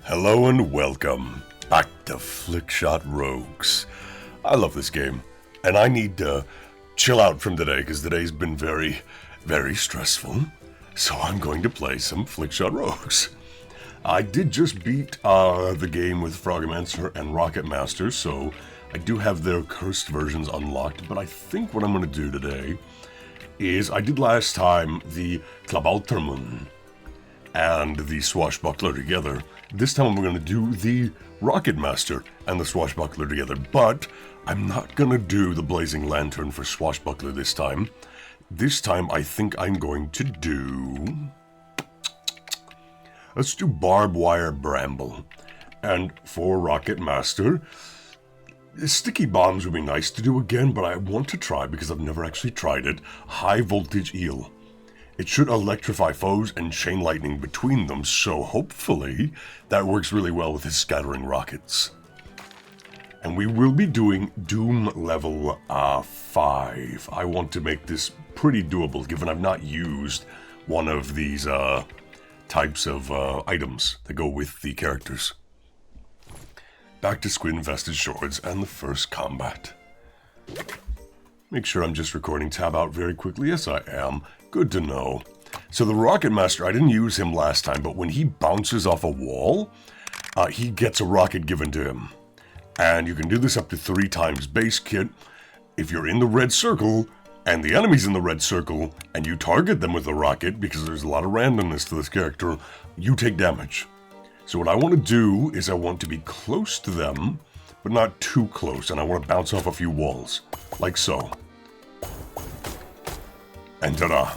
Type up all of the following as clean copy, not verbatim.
Hello and welcome back to Flickshot Rogues. I love this game, and I need to chill out from today because today's been very, very stressful. So I'm going to play some Flickshot Rogues. I did just beat the game with Frogmancer and Rocket Master, so I do have their cursed versions unlocked, but I think what I'm going to do today is, I did last time the Klabaltermun and the Swashbuckler together. This time we're going to do the Rocket Master and the Swashbuckler together, but I'm not going to do the Blazing Lantern for Swashbuckler this time. This time I think I'm going to do... Let's do Barbed Wire Bramble. And for Rocket Master, Sticky Bombs would be nice to do again, but I want to try, because I've never actually tried it, High Voltage Eel. It should electrify foes and chain lightning between them, so hopefully that works really well with his scattering rockets. And we will be doing Doom level 5. I want to make this pretty doable, given I've not used one of these types of items that go with the characters. Back to Squid Infested Shores and the first combat. Make sure I'm just recording tab out very quickly. Yes, I am. Good to know. So the Rocket Master, I didn't use him last time, but when he bounces off a wall, he gets a rocket given to him. And you can do this up to 3 times. Base kit, if you're in the red circle, and the enemy's in the red circle, and you target them with a rocket, because there's a lot of randomness to this character, you take damage. So what I want to do is I want to be close to them, but not too close, and I want to bounce off a few walls, like so. And ta-da!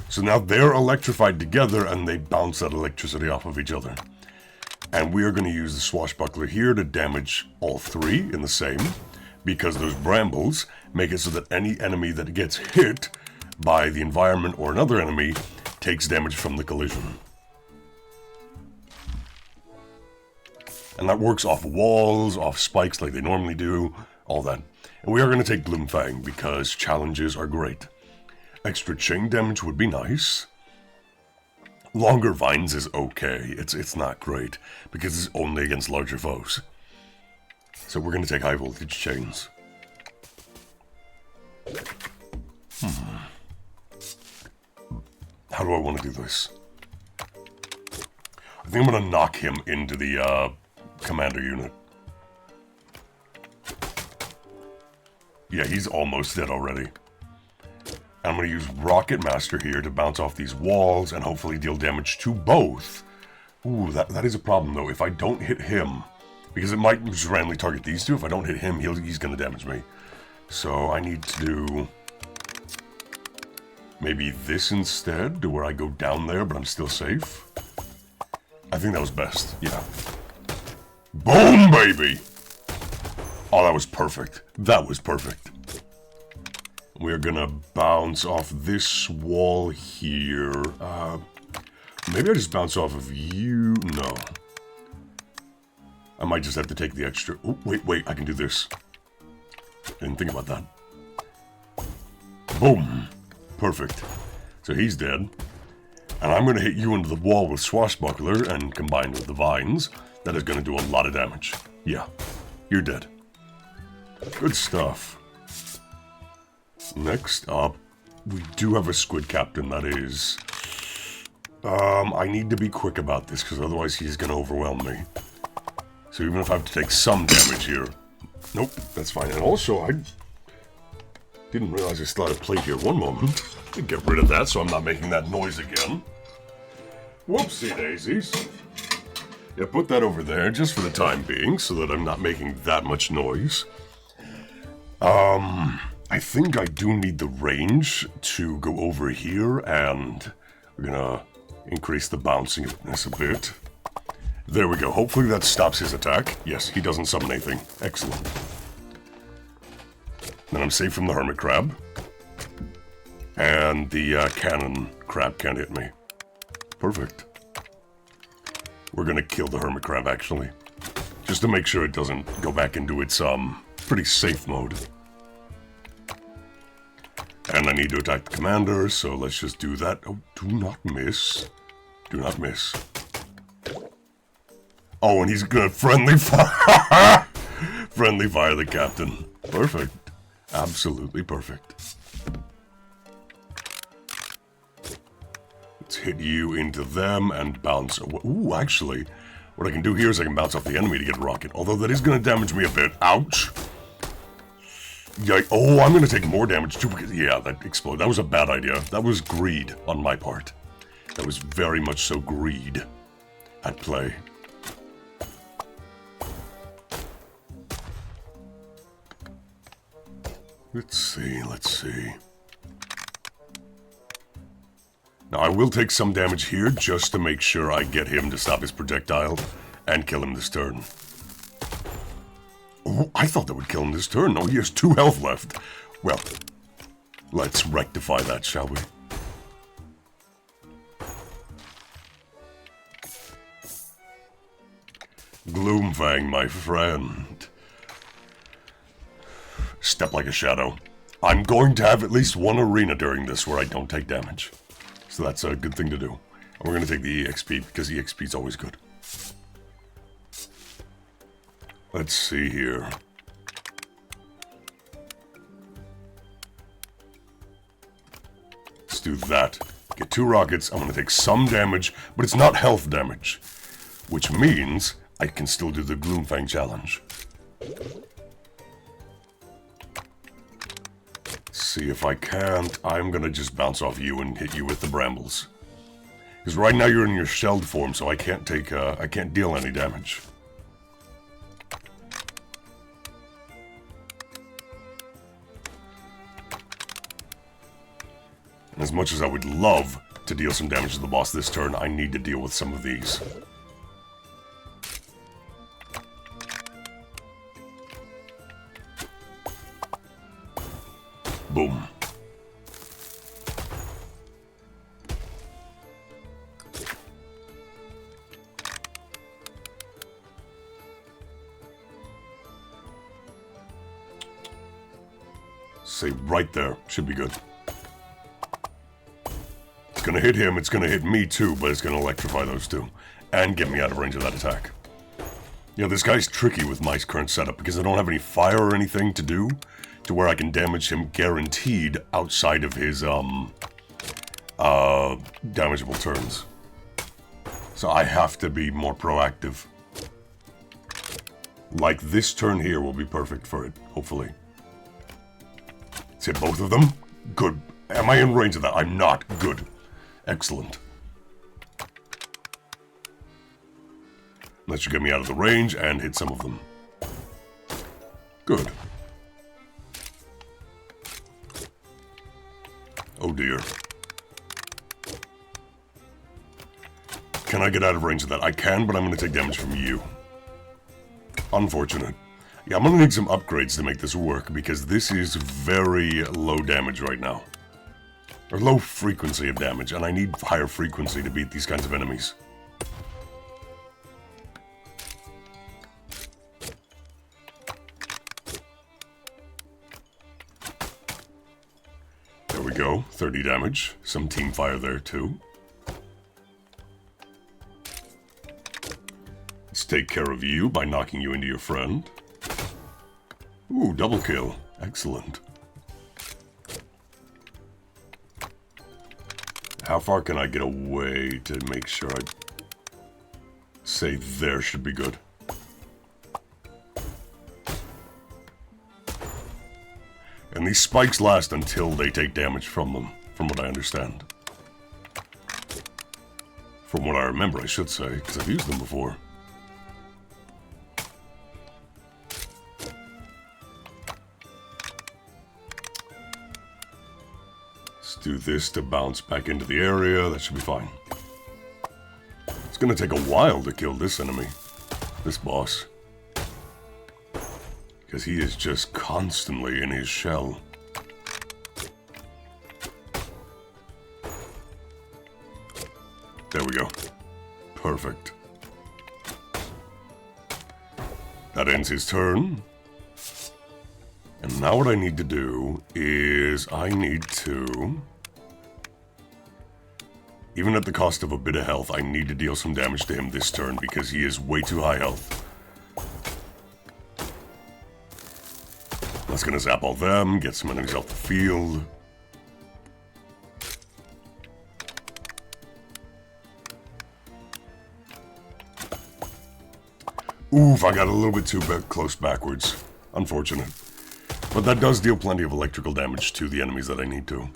So now they're electrified together and they bounce that electricity off of each other. And we are going to use the Swashbuckler here to damage all 3 in the same, because those brambles make it so that any enemy that gets hit by the environment or another enemy takes damage from the collision. And that works off walls, off spikes like they normally do, all that. And we are going to take Gloomfang because challenges are great. Extra chain damage would be nice. Longer vines is okay. It's not great because it's only against larger foes. So we're going to take high voltage chains. How do I want to do this? I think I'm going to knock him into the commander unit. Yeah, he's almost dead already. I'm going to use Rocket Master here to bounce off these walls and hopefully deal damage to both. Ooh, that is a problem though. If I don't hit him, because it might just randomly target these two, if I don't hit him, he's going to damage me. So I need to do maybe this instead, to where I go down there, but I'm still safe. I think that was best, yeah. Boom, baby! Oh, that was perfect. That was perfect. We're gonna bounce off this wall here. Maybe I just bounce off of you. No. I might just have to take the extra... Oh, wait, I can do this. I didn't think about that. Boom. Perfect. So he's dead. And I'm gonna hit you into the wall with Swashbuckler, and combined with the vines, that is gonna do a lot of damage. Yeah. You're dead. Good stuff. Next up, we do have a squid captain, that is... I need to be quick about this, because otherwise he's going to overwhelm me. So even if I have to take some damage here... Nope, that's fine. And also, I didn't realize I still had a plate here. One moment. Get rid of that so I'm not making that noise again. Whoopsie daisies. Yeah, put that over there, just for the time being, so that I'm not making that much noise. I think I do need the range to go over here, and we're gonna increase the bounciness a bit. There we go. Hopefully that stops his attack. Yes, he doesn't summon anything. Excellent. Then I'm safe from the hermit crab. And the cannon crab can't hit me. Perfect. We're gonna kill the hermit crab, actually. Just to make sure it doesn't go back into its, pretty safe mode. And I need to attack the commander, so let's just do that. Oh, do not miss. Do not miss. Oh, and he's gonna friendly fire. Friendly fire the captain. Perfect. Absolutely perfect. Let's hit you into them and bounce. Ooh, actually, what I can do here is I can bounce off the enemy to get a rocket. Although that is going to damage me a bit. Ouch. Yikes. Oh, I'm going to take more damage too. Because, yeah, that exploded. That was a bad idea. That was greed on my part. That was very much so greed at play. Let's see. Now, I will take some damage here just to make sure I get him to stop his projectile and kill him this turn. Oh, I thought that would kill him this turn. No, he has 2 health left. Well, let's rectify that, shall we? Gloomfang, my friend. Step like a shadow. I'm going to have at least one arena during this where I don't take damage. So that's a good thing to do. And we're going to take the EXP because EXP is always good. Let's see here. Let's do that. Get 2 rockets. I'm going to take some damage, but it's not health damage. Which means I can still do the Gloomfang challenge. See if I can't. I'm gonna just bounce off you and hit you with the brambles. Because right now you're in your shelled form, so I can't take, I can't deal any damage. And as much as I would love to deal some damage to the boss this turn, I need to deal with some of these. Boom. Say right there. Should be good. It's gonna hit him, it's gonna hit me too, but it's gonna electrify those two. And get me out of range of that attack. Yeah, this guy's tricky with my current setup because I don't have any fire or anything to do to where I can damage him guaranteed outside of his, damageable turns. So I have to be more proactive. Like this turn here will be perfect for it, hopefully. Let's hit both of them. Good. Am I in range of that? I'm not. Good. Excellent. That should get me out of the range and hit some of them. Good. Oh dear. Can I get out of range of that? I can, but I'm going to take damage from you. Unfortunate. Yeah, I'm going to need some upgrades to make this work, because this is very low damage right now. Or low frequency of damage, and I need higher frequency to beat these kinds of enemies. There we go, 30 damage. Some team fire there too. Let's take care of you by knocking you into your friend. Ooh, double kill. Excellent. How far can I get away to make sure I say there should be good? And these spikes last until they take damage from them, from what I understand. From what I remember, I should say, because I've used them before. Let's do this to bounce back into the area. That should be fine. It's going to take a while to kill this enemy, this boss. Because he is just constantly in his shell. There we go. Perfect. That ends his turn. And now what I need to do is I need to Even at the cost of a bit of health, I need to deal some damage to him this turn because he is way too high health. That's gonna zap all them, get some enemies off the field. Oof, I got a little bit too close backwards. Unfortunate. But that does deal plenty of electrical damage to the enemies that I need to.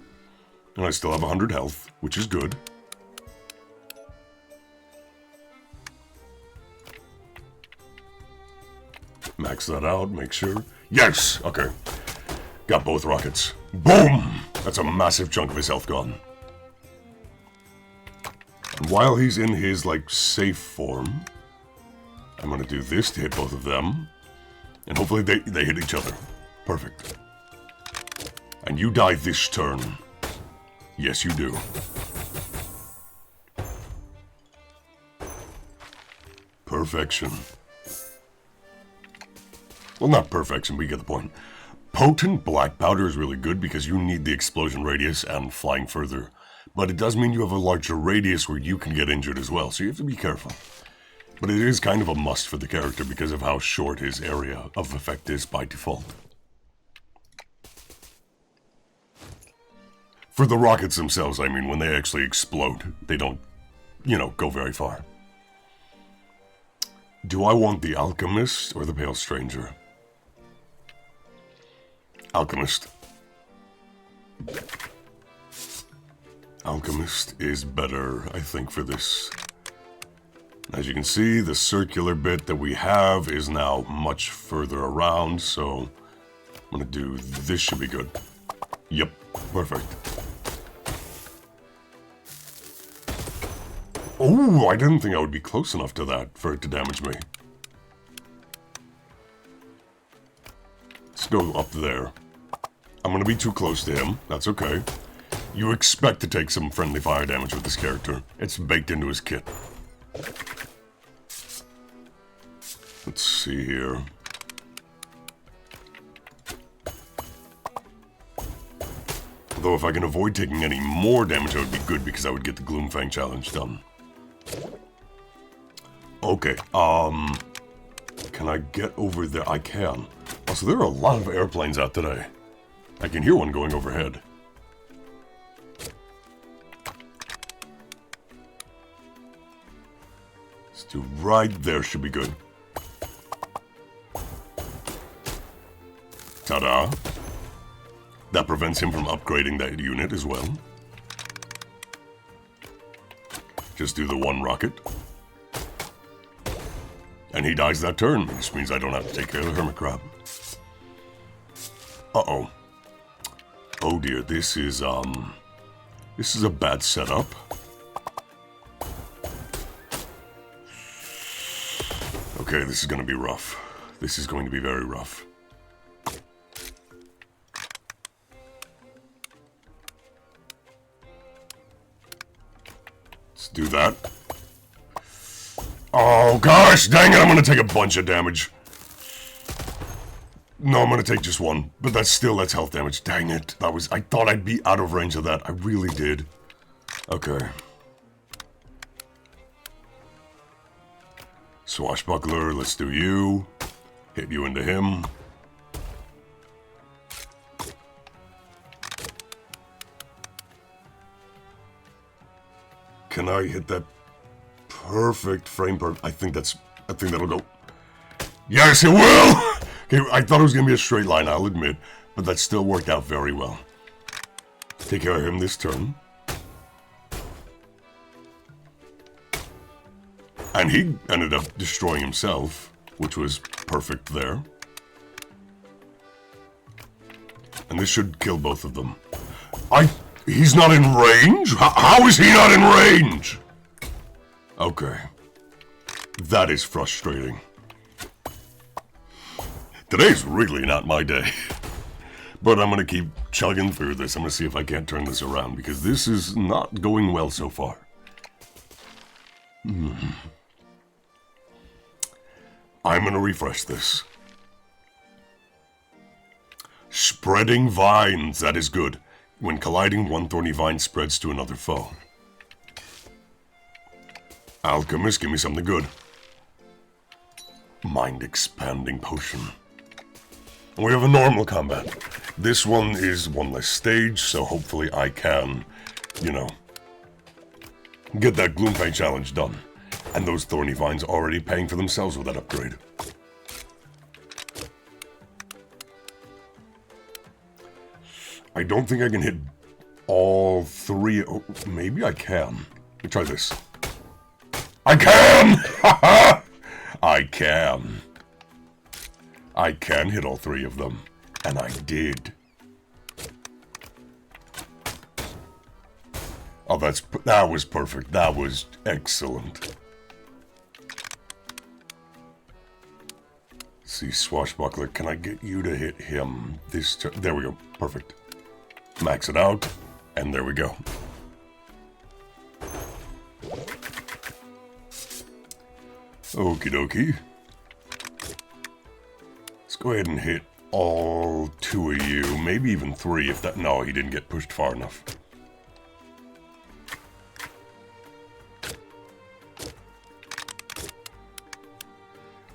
And I still have 100 health, which is good. Max that out, make sure. Yes! Okay. Got both rockets. Boom! That's a massive chunk of his health gone. And while he's in his, like, safe form, I'm gonna do this to hit both of them. And hopefully they hit each other. Perfect. And you die this turn. Yes, you do. Perfection. Well, not perfection, but you get the point. Potent black powder is really good because you need the explosion radius and flying further. But it does mean you have a larger radius where you can get injured as well, so you have to be careful. But it is kind of a must for the character because of how short his area of effect is by default. For the rockets themselves, I mean, when they actually explode, they don't, you know, go very far. Do I want the Alchemist or the Pale Stranger? Alchemist. Alchemist is better, I think, for this. As you can see, the circular bit that we have is now much further around, so I'm gonna do this. Should be good. Yep, perfect. Oh, I didn't think I would be close enough to that for it to damage me. Let's go up there. I'm gonna be too close to him. That's okay. You expect to take some friendly fire damage with this character. It's baked into his kit. Let's see here. Although if I can avoid taking any more damage, that would be good because I would get the Gloomfang challenge done. Okay, can I get over there? I can. Also, there are a lot of airplanes out today. I can hear one going overhead. Let's do right there, should be good. Ta-da! That prevents him from upgrading that unit as well. Just do the one rocket. And he dies that turn, which means I don't have to take care of the hermit crab. Uh-oh. Oh dear, this is a bad setup. Okay, this is gonna be rough. This is going to be very rough. Let's do that. Oh gosh, dang it, I'm gonna take a bunch of damage. No, I'm gonna take just one, but that's health damage. Dang it, I thought I'd be out of range of that. I really did. Okay. Swashbuckler, let's do you. Hit you into him. Can I hit that perfect frame per... I think that'll go. Yes, it will! Okay, I thought it was gonna be a straight line, I'll admit, but that still worked out very well. Take care of him this turn. And he ended up destroying himself, which was perfect there. And this should kill both of them. He's not in range? How is he not in range? Okay. That is frustrating. Today's really not my day. But I'm gonna keep chugging through this. I'm gonna see if I can't turn this around, because this is not going well so far. I'm gonna refresh this. Spreading vines, that is good. When colliding, one thorny vine spreads to another foe. Alchemist, give me something good. Mind-expanding potion. And we have a normal combat. This one is one less stage, so hopefully I can, you know, get that Gloomfang challenge done. And those thorny vines already paying for themselves with that upgrade. I don't think I can hit all three. Oh, maybe I can. Let me try this. I can! Haha! I can. I can hit all three of them. And I did. Oh, that was perfect. That was excellent. Let's see, Swashbuckler, can I get you to hit him this turn? There we go. Perfect. Max it out, and there we go. Okie dokie. Let's go ahead and hit all two of you, maybe even three if that... No, he didn't get pushed far enough.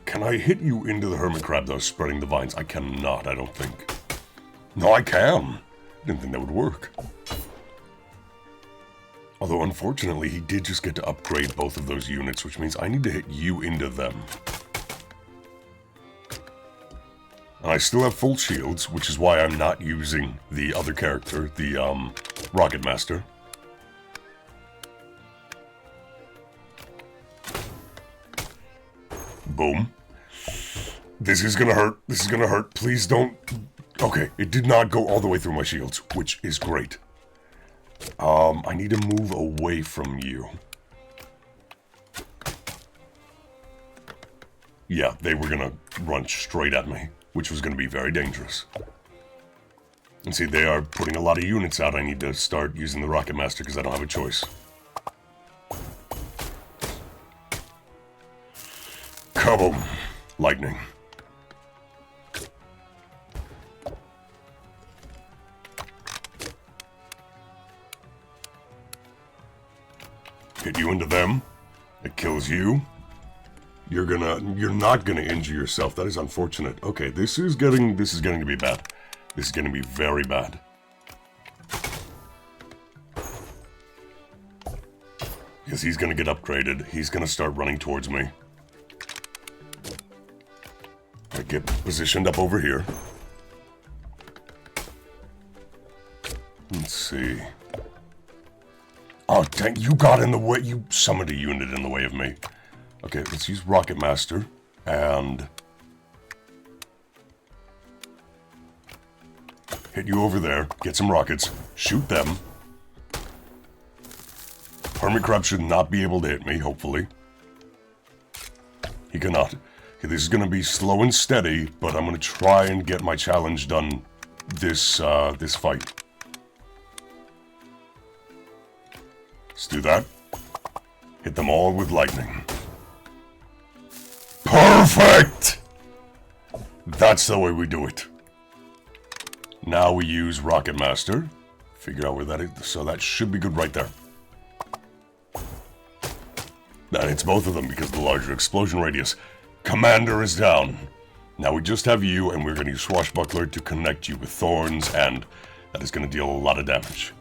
Can I hit you into the hermit crab that was spreading the vines? I cannot, I don't think. No, I can. Didn't think that would work. Although, unfortunately, he did just get to upgrade both of those units, which means I need to hit you into them. And I still have full shields, which is why I'm not using the other character, the, Rocket Master. Boom. This is gonna hurt. This is gonna hurt. Please don't... Okay, it did not go all the way through my shields, which is great. I need to move away from you. Yeah, they were gonna run straight at me, which was gonna be very dangerous. And see, they are putting a lot of units out. I need to start using the Rocket Master because I don't have a choice. Kaboom! Lightning. Hit you into them. It kills you. You're not gonna injure yourself. That is unfortunate. Okay, this is getting to be bad. This is gonna be very bad. Because he's gonna get upgraded. He's gonna start running towards me. I get positioned up over here. Let's see. Oh, dang, you got in the way. You summoned a unit in the way of me. Okay, let's use Rocket Master and hit you over there. Get some rockets. Shoot them. Hermit Crab should not be able to hit me, hopefully. He cannot. Okay, this is going to be slow and steady, but I'm going to try and get my challenge done this fight. Let's do that. Hit them all with lightning. Perfect! That's the way we do it. Now we use Rocket Master. Figure out where that is. So that should be good right there. That hits both of them because of the larger explosion radius. Commander is down. Now we just have you, and we're going to use Swashbuckler to connect you with thorns, and that is going to deal a lot of damage.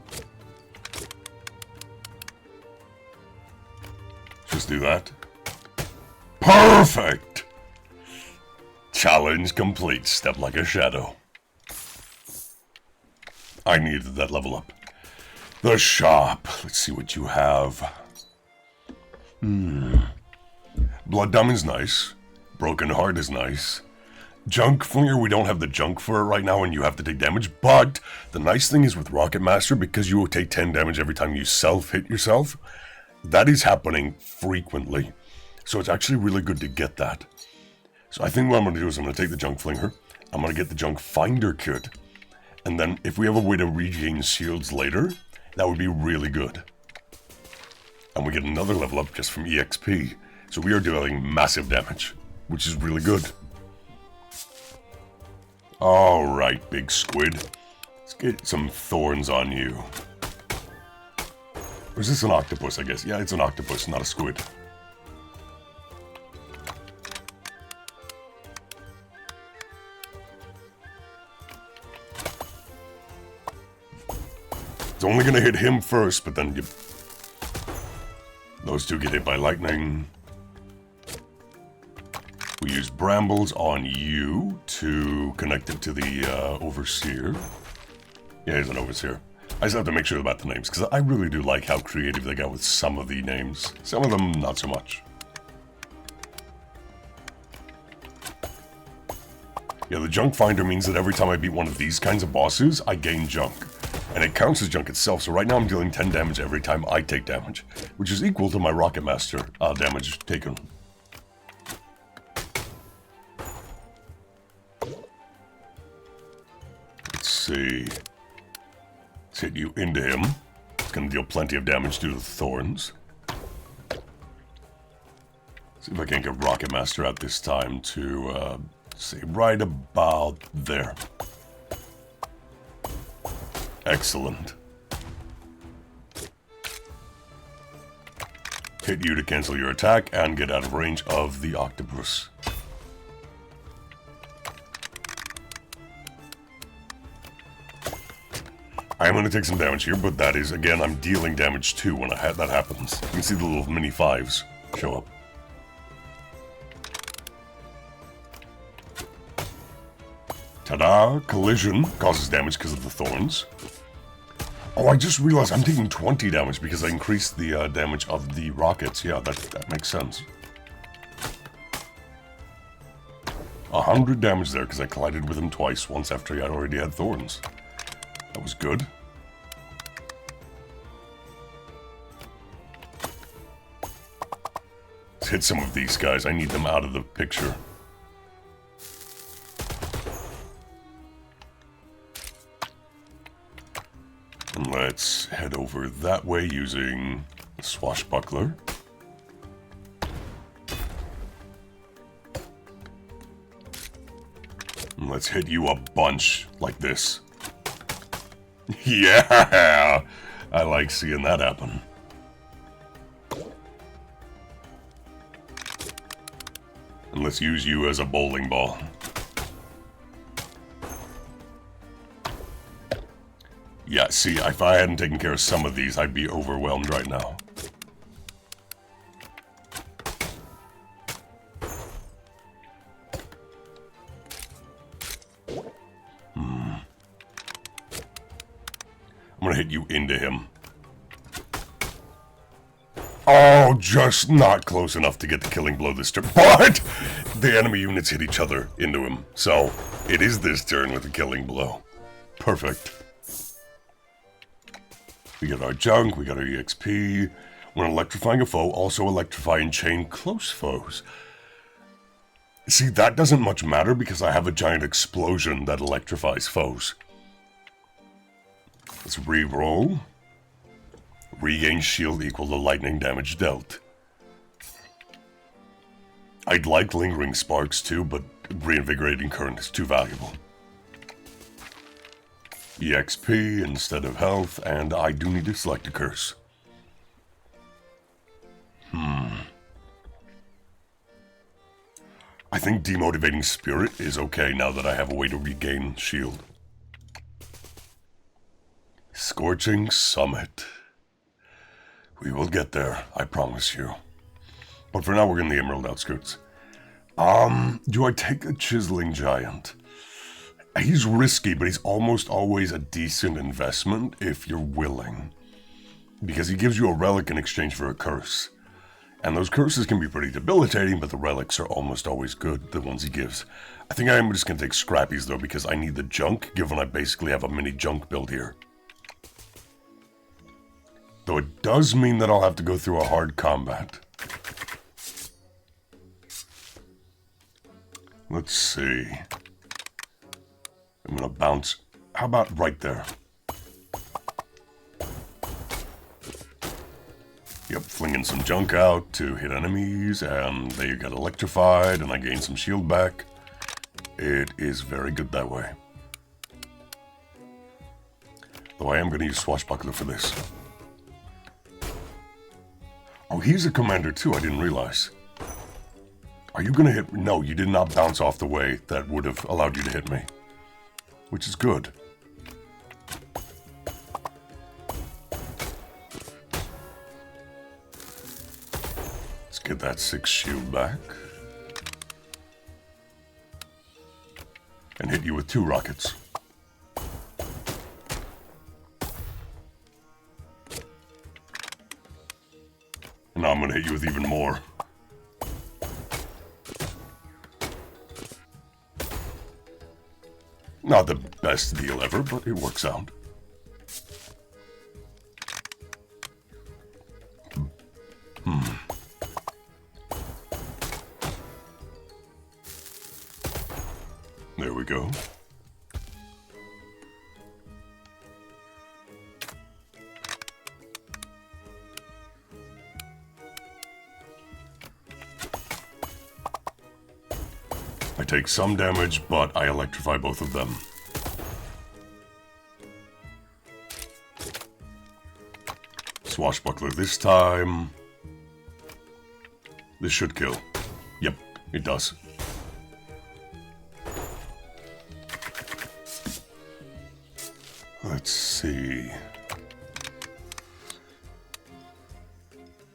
Just do that. Perfect! Challenge complete. Step like a shadow. I needed that level up. The shop. Let's see what you have. Blood Diamond's nice. Broken Heart is nice. Junk Flinger, we don't have the junk for it right now and you have to take damage, but the nice thing is with Rocket Master, because you will take 10 damage every time you self-hit yourself, that is happening frequently. So it's actually really good to get that. So I think what I'm going to do is I'm going to take the Junk Flinger, I'm going to get the Junk Finder kit, and then if we have a way to regain shields later, that would be really good. And we get another level up just from EXP. So we are dealing massive damage, which is really good. Alright, big squid. Let's get some thorns on you. Or is this an octopus, I guess? Yeah, it's an octopus, not a squid. It's only gonna hit him first, but then those two get hit by lightning. We use brambles on you to connect it to the overseer. Yeah, he's an overseer. I just have to make sure about the names, because I really do like how creative they got with some of the names. Some of them, not so much. Yeah, the junk finder means that every time I beat one of these kinds of bosses, I gain junk. And it counts as junk itself, so right now I'm dealing 10 damage every time I take damage, which is equal to my Rocket Master damage taken. Let's see. Let's hit you into him. It's going to deal plenty of damage due to the thorns. See if I can get Rocket Master out this time to, say, right about there. Excellent. Hit you to cancel your attack and get out of range of the octopus. I am going to take some damage here, but that is, again, I'm dealing damage too when that happens. You can see the little mini 5s show up. Ta-da! Collision causes damage because of the thorns. Oh, I just realized I'm taking 20 damage because I increased the damage of the rockets. Yeah, that makes sense. 100 damage there because I collided with him twice, once after I already had thorns. That was good. Let's hit some of these guys. I need them out of the picture. And let's head over that way using the swashbuckler. And let's hit you a bunch like this. Yeah! I like seeing that happen. And let's use you as a bowling ball. Yeah, see, if I hadn't taken care of some of these, I'd be overwhelmed right now. I'm gonna hit you into him. Oh, just not close enough to get the killing blow this turn. But the enemy units hit each other into him. So it is this turn with the killing blow. Perfect. We got our junk, we got our EXP. When electrifying a foe, also electrify and chain close foes. See, that doesn't much matter because I have a giant explosion that electrifies foes. Let's re-roll. Regain shield equal to lightning damage dealt. I'd like lingering sparks too, but reinvigorating current is too valuable. EXP instead of health, and I do need to select a curse. I think demotivating spirit is okay now that I have a way to regain shield. Scorching Summit. We will get there, I promise you. But for now, we're in the Emerald Outskirts. Do I take a Chiseling Giant? He's risky, but he's almost always a decent investment if you're willing. Because he gives you a relic in exchange for a curse. And those curses can be pretty debilitating, but the relics are almost always good, the ones he gives. I think I am just going to take Scrappies, though, because I need the junk, given I basically have a mini junk build here. Though it does mean that I'll have to go through a hard combat. Let's see. I'm going to bounce. How about right there? Yep, flinging some junk out to hit enemies, and they get electrified, and I gain some shield back. It is very good that way. Though I am going to use Swashbuckler for this. Oh, he's a commander too, I didn't realize. Are you going to hit me? No, you did not bounce off the way that would have allowed you to hit me. Which is good. Get that 6 shield back. And hit you with 2 rockets. And now I'm gonna hit you with even more. Not the best deal ever, but it works out. There we go. I take some damage, but I electrify both of them. Swashbuckler this time. This should kill. Yep, it does. Let's see.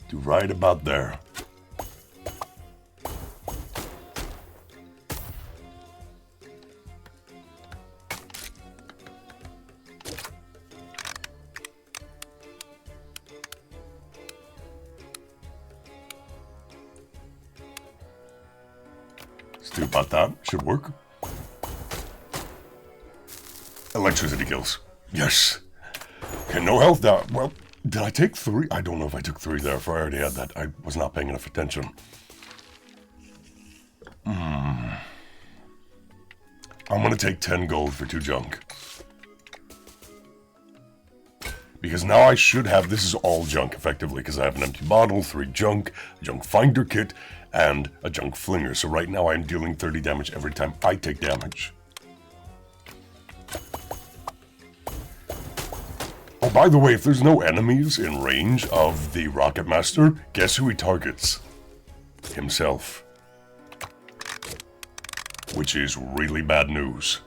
Do right about there. Let's do about that. Should work. Electricity kills. Yes. Okay, no health down. Well, did I take 3? I don't know if I took 3 there, if I already had that. I was not paying enough attention. I'm gonna take 10 gold for 2 junk. Because now I should have, this is all junk effectively, because I have an empty bottle, 3 junk, a junk finder kit, and a junk flinger. So right now I'm dealing 30 damage every time I take damage. Oh, by the way, if there's no enemies in range of the Rocket Master, guess who he targets? Himself. Which is really bad news.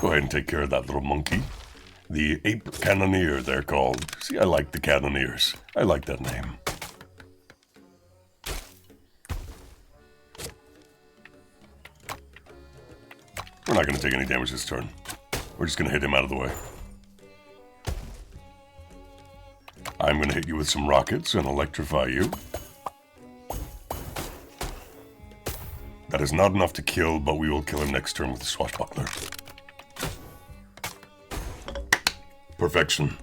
Go ahead and take care of that little monkey. The Ape Cannoneer, they're called. See, I like the Cannoneers. I like that name. We're not going to take any damage this turn. We're just going to hit him out of the way. I'm going to hit you with some rockets and electrify you. That is not enough to kill, but we will kill him next turn with the Swashbuckler. Perfection.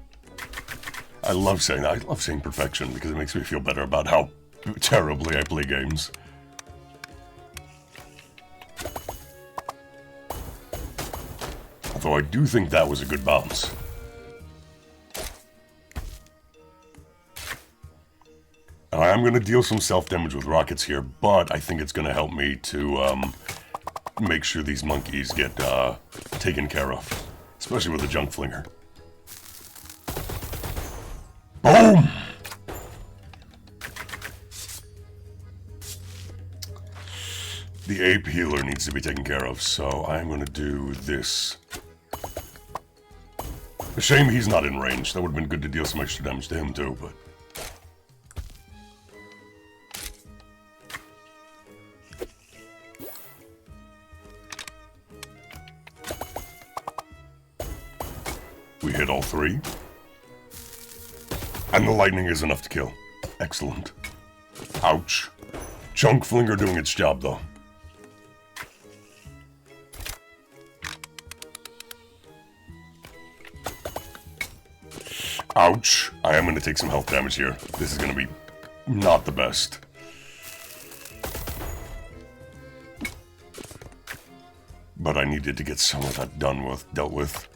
I love saying that. I love saying perfection because it makes me feel better about how terribly I play games. Although I do think that was a good bounce. And I am going to deal some self-damage with rockets here, but I think it's going to help me to make sure these monkeys get taken care of. Especially with the junk flinger. Boom! The ape healer needs to be taken care of, so I'm going to do this. A shame he's not in range. That would have been good to deal some extra damage to him too, but... we hit all 3. And the lightning is enough to kill. Excellent. Ouch. Junk flinger doing its job though. Ouch. I am going to take some health damage here. This is going to be not the best. But I needed to get some of that dealt with.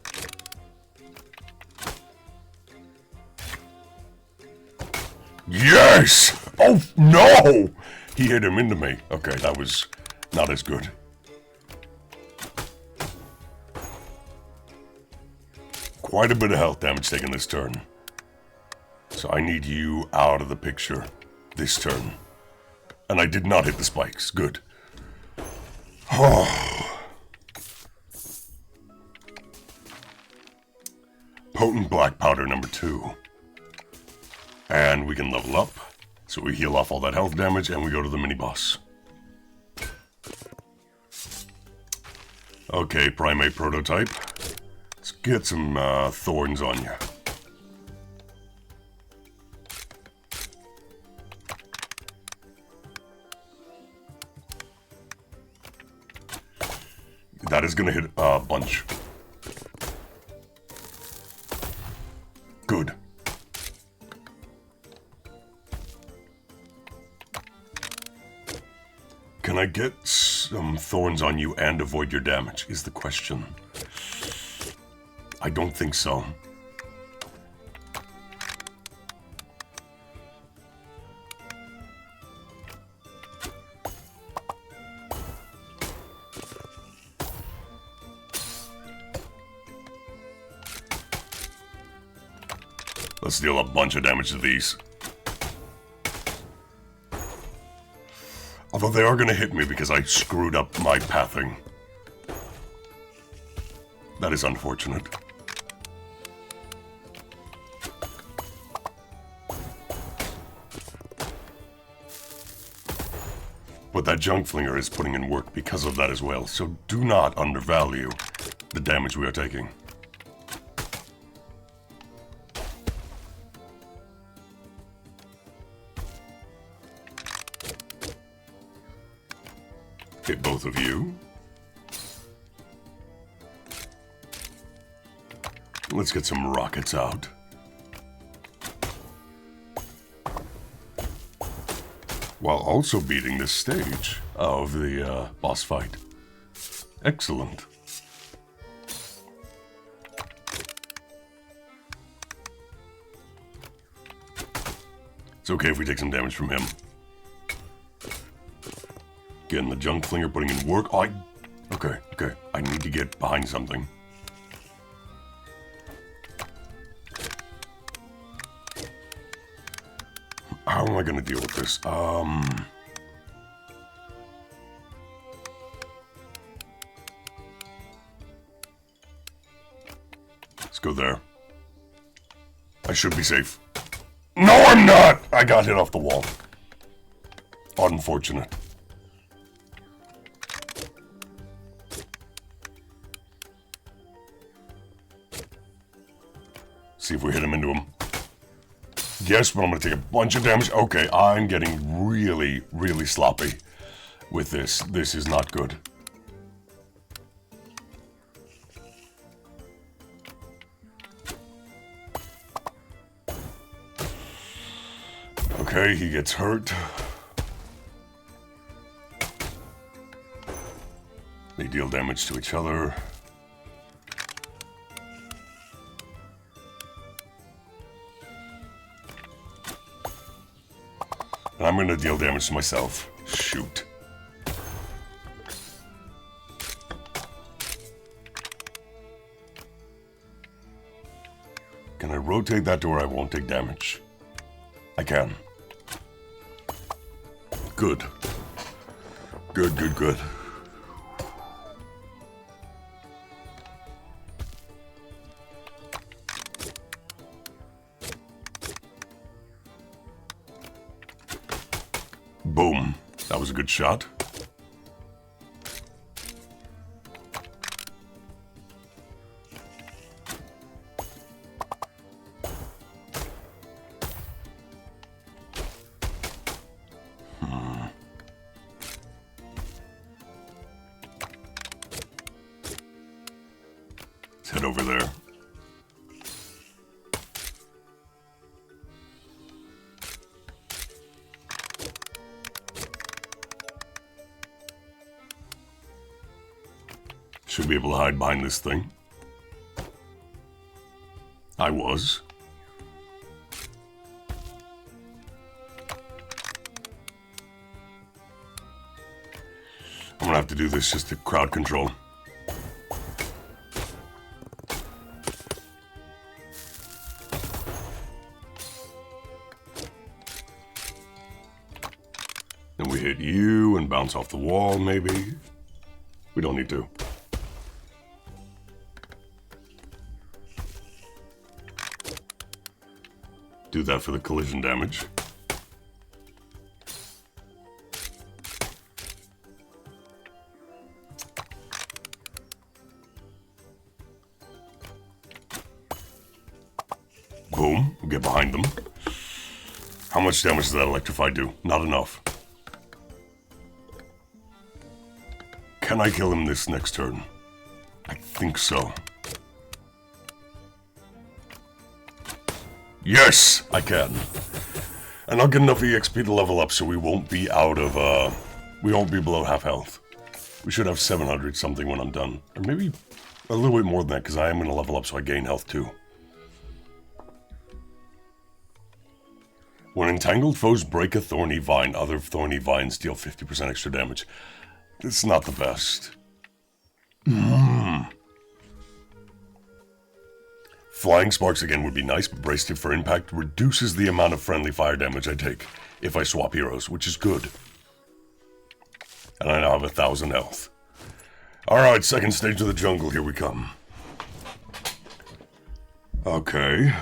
Yes! Oh, no! He hit him into me. Okay, that was not as good. Quite a bit of health damage taken this turn. So I need you out of the picture this turn. And I did not hit the spikes. Good. Oh. Potent black powder number 2. And we can level up. So we heal off all that health damage and we go to the mini-boss. Okay, primate prototype. Let's get some thorns on you. That is going to hit a bunch. Good. Can I get some thorns on you and avoid your damage, is the question. I don't think so. Let's deal a bunch of damage to these. Although they are going to hit me because I screwed up my pathing. That is unfortunate. But that junk flinger is putting in work because of that as well, so do not undervalue the damage we are taking. Hit both of you. Let's get some rockets out. While also beating this stage of the boss fight. Excellent. It's okay if we take some damage from him. Again, the junk flinger putting in work. Oh, okay. I need to get behind something. How am I going to deal with this? Let's go there. I should be safe. No, I'm not! I got hit off the wall. Unfortunate. See if we hit him into him. Yes, but I'm going to take a bunch of damage. Okay, I'm getting really, really sloppy with this. This is not good. Okay, he gets hurt. They deal damage to each other. And I'm going to deal damage to myself. Shoot. Can I rotate that to where I won't take damage? I can. Good. Good. Boom. That was a good shot. Let's head over there. Should be able to hide behind this thing. I was. I'm gonna have to do this just to crowd control. Then we hit you and bounce off the wall, maybe. We don't need to. Do that for the collision damage. Boom. We'll get behind them. How much damage does that electrify do? Not enough. Can I kill him this next turn? I think so. Yes, I can. And I'll get enough EXP to level up so we won't be out of, we won't be below half health. We should have 700 something when I'm done. Or maybe a little bit more than that, because I am going to level up so I gain health too. When entangled foes break a thorny vine, other thorny vines deal 50% extra damage. It's not the best. Flying sparks again would be nice, but braced for impact reduces the amount of friendly fire damage I take if I swap heroes, which is good. And I now have 1,000 health. Alright, second stage of the jungle, here we come. Okay.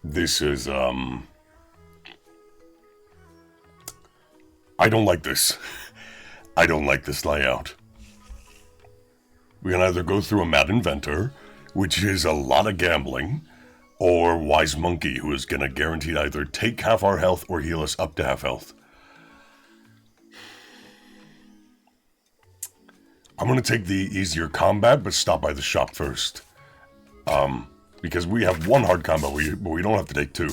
This is, I don't like this. I don't like this layout. We can either go through a Mad Inventor, which is a lot of gambling, or Wise Monkey, who is going to guarantee either take half our health or heal us up to half health. I'm going to take the easier combat, but stop by the shop first. Because we have one hard combat, but we don't have to take two.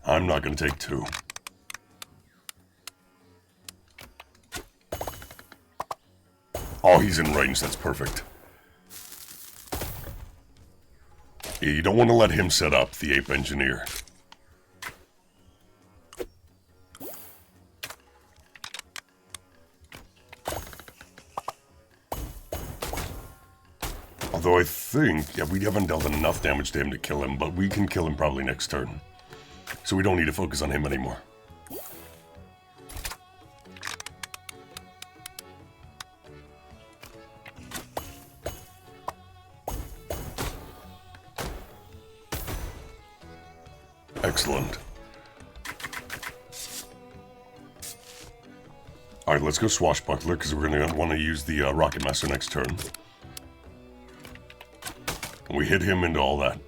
I'm not going to take two. Oh, he's in range. That's perfect. Yeah, you don't want to let him set up, the Ape Engineer. Although I think, yeah, we haven't dealt enough damage to him to kill him, but we can kill him probably next turn. So we don't need to focus on him anymore. Excellent. Alright, let's go Swashbuckler, because we're going to want to use the Rocket Master next turn. And we hit him into all that.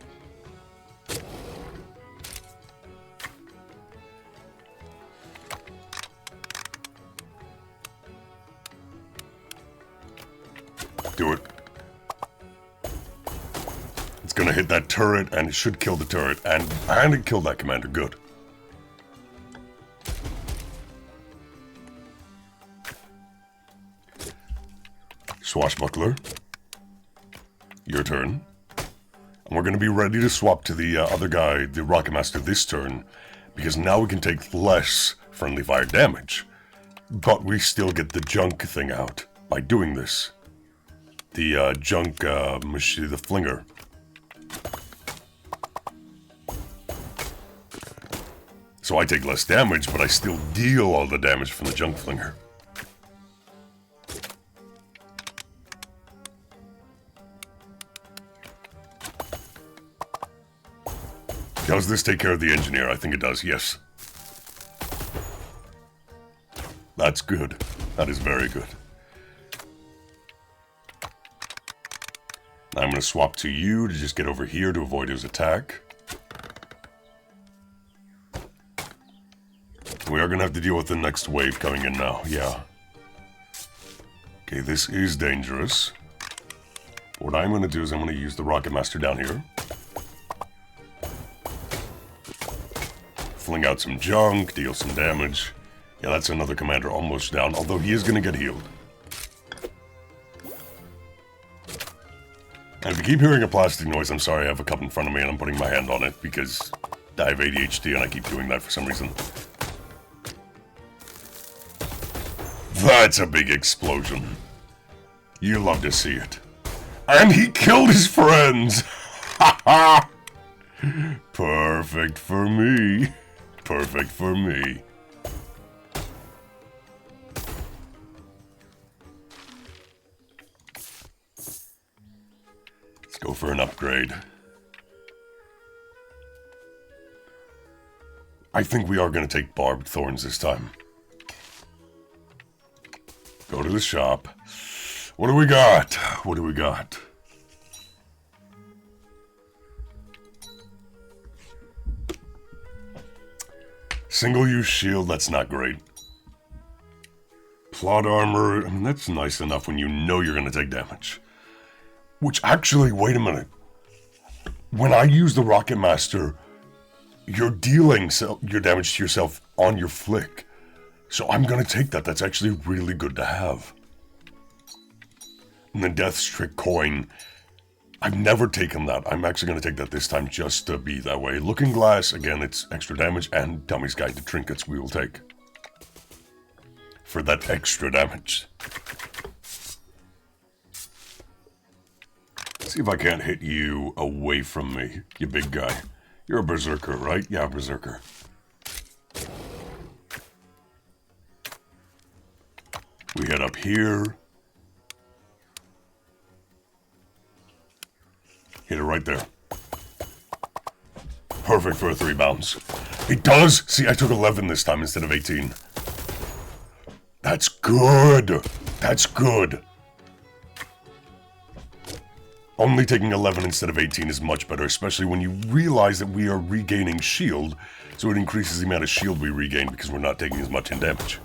Do it. It's gonna hit that turret, and it should kill the turret, and it killed that commander. Good. Swashbuckler. Your turn. And we're gonna be ready to swap to the other guy, the Rocket Master, this turn, because now we can take less friendly fire damage. But we still get the junk thing out by doing this. The junk machine, the flinger. So I take less damage, but I still deal all the damage from the junk flinger. Does this take care of the engineer? I think it does, yes. That's good. That is very good. I'm going to swap to you to just get over here to avoid his attack. We are going to have to deal with the next wave coming in now, yeah. Okay, this is dangerous. What I'm going to do is I'm going to use the Rocket Master down here. Fling out some junk, deal some damage. Yeah, that's another commander almost down, although he is going to get healed. And if you keep hearing a plastic noise, I'm sorry, I have a cup in front of me and I'm putting my hand on it because I have ADHD and I keep doing that for some reason. That's a big explosion. You love to see it. And he killed his friends! Ha ha! Perfect for me. Perfect for me. Go for an upgrade. I think we are going to take barbed thorns this time. Go to the shop. What do we got? What do we got? Single-use shield, that's not great. Plot armor, I mean, that's nice enough when you know you're going to take damage. Which actually, wait a minute. When I use the Rocket Master, you're dealing your damage to yourself on your flick. So I'm going to take that. That's actually really good to have. And the Death's Trick coin, I've never taken that. I'm actually going to take that this time just to be that way. Looking Glass, again, it's extra damage, and Dummy's Guide to Trinkets we will take. For that extra damage. See if I can't hit you away from me, you big guy. You're a berserker, right? Yeah, berserker. We head up here. Hit it right there. Perfect for a 3 bounce. It does! See, I took 11 this time instead of 18. That's good! That's good! Only taking 11 instead of 18 is much better, especially when you realize that we are regaining shield, so it increases the amount of shield we regain because we're not taking as much in damage.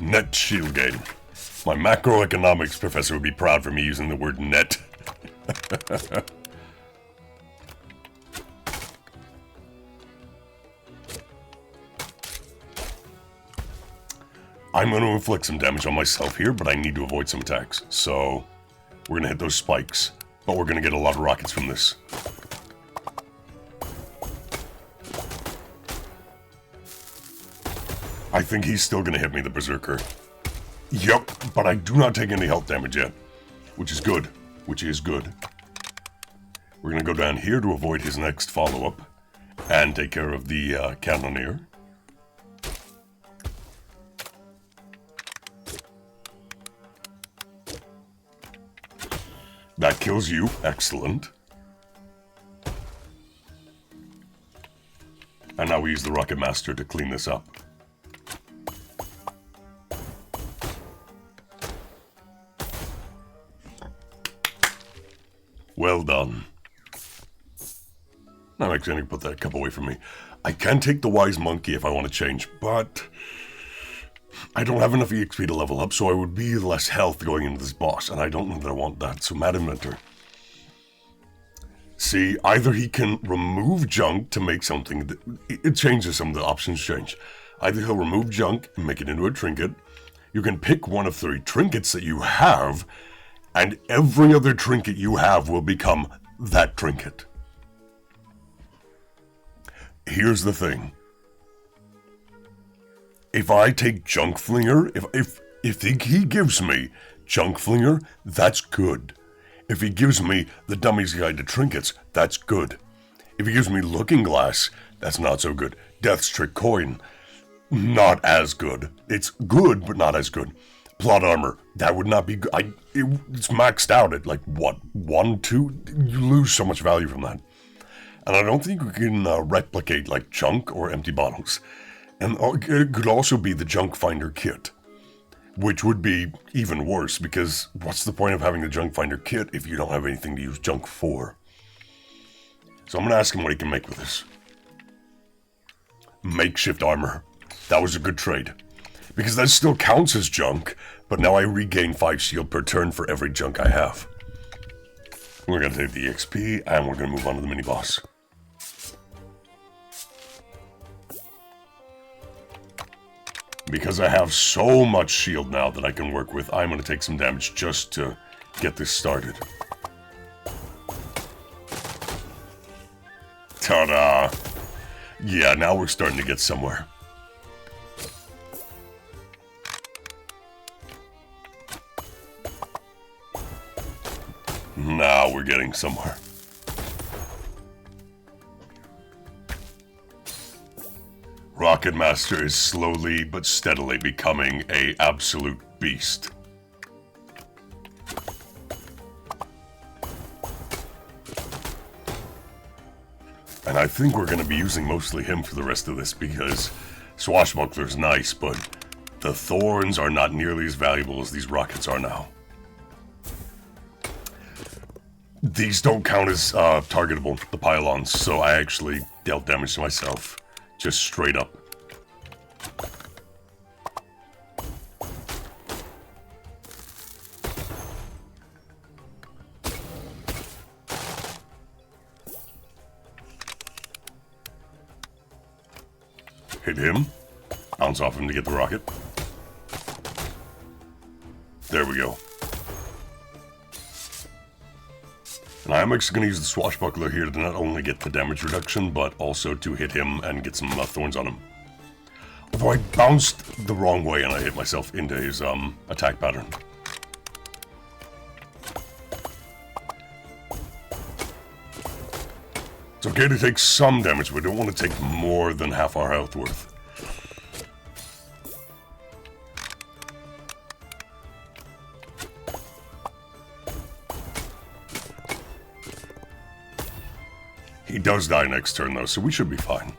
Net shield gain. My macroeconomics professor would be proud for me using the word net. I'm going to inflict some damage on myself here, but I need to avoid some attacks. So, we're going to hit those spikes, but we're going to get a lot of rockets from this. I think he's still going to hit me, the Berserker. Yep, but I do not take any health damage yet, which is good, which is good. We're going to go down here to avoid his next follow-up and take care of the Cannoneer. That kills you. Excellent. And now we use the Rocket Master to clean this up. Well done. Now actually I need to put that cup away from me. I can take the Wise Monkey if I want to change, but I don't have enough EXP to level up, so I would be less health going into this boss, and I don't know that I want that, so Mad Inventor. See, either he can remove junk to make something, that, it changes some of the options change. Either he'll remove junk and make it into a trinket, you can pick one of 3 trinkets that you have, and every other trinket you have will become that trinket. Here's the thing. If I take Junk Flinger, if he gives me Junk Flinger, that's good. If he gives me the Dummy's Guide to Trinkets, that's good. If he gives me Looking Glass, that's not so good. Death's Trick Coin, not as good. It's good, but not as good. Plot Armor, that would not be good. It's maxed out at like, what, 1, 2? You lose so much value from that. And I don't think we can replicate like junk or empty bottles. And it could also be the Junk Finder kit, which would be even worse, because what's the point of having the Junk Finder kit if you don't have anything to use junk for? So I'm going to ask him what he can make with this. Makeshift armor. That was a good trade. Because that still counts as junk, but now I regain 5 shield per turn for every junk I have. We're going to take the EXP, and we're going to move on to the mini-boss. Because I have so much shield now that I can work with, I'm going to take some damage just to get this started. Ta-da! Yeah, now we're starting to get somewhere. Now we're getting somewhere. Rocket Master is slowly but steadily becoming an absolute beast. And I think we're going to be using mostly him for the rest of this because Swashbuckler's nice, but the thorns are not nearly as valuable as these rockets are now. These don't count as targetable, the pylons, so I actually dealt damage to myself. Just straight up. Hit him. Bounce off him to get the rocket. There we go. And I'm actually going to use the Swashbuckler here to not only get the damage reduction, but also to hit him and get some thorns on him. Although I bounced the wrong way and I hit myself into his attack pattern. It's okay to take some damage, but we don't want to take more than half our health worth. He does die next turn, though, so we should be fine.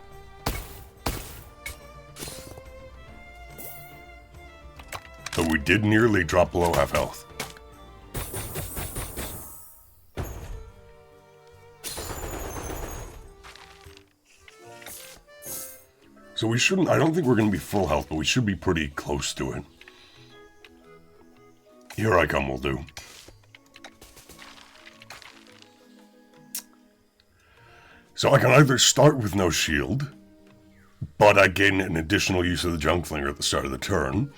But we did nearly drop below half health. So we shouldn't, I don't think we're going to be full health, but we should be pretty close to it. Here I come will do. So I can either start with no shield, but I gain an additional use of the Junkslinger at the start of the turn.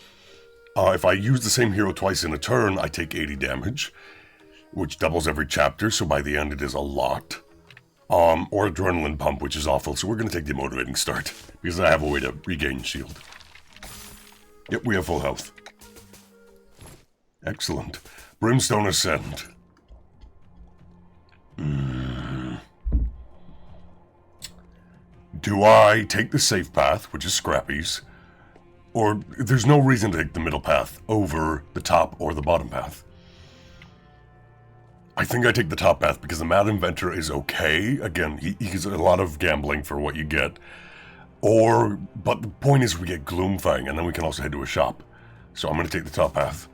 If I use the same hero twice in a turn, I take 80 damage, which doubles every chapter, so by the end it is a lot. Or Adrenaline Pump, which is awful, so we're going to take the Motivating Start, because I have a way to regain shield. Yep, we have full health. Excellent. Brimstone Ascend. Do I take the safe path, which is Scrappy's, or there's no reason to take the middle path over the top or the bottom path? I think I take the top path because the Mad Inventor is okay. Again, he gets a lot of gambling for what you get. But the point is we get Gloomfang, and then we can also head to a shop. So I'm going to take the top path.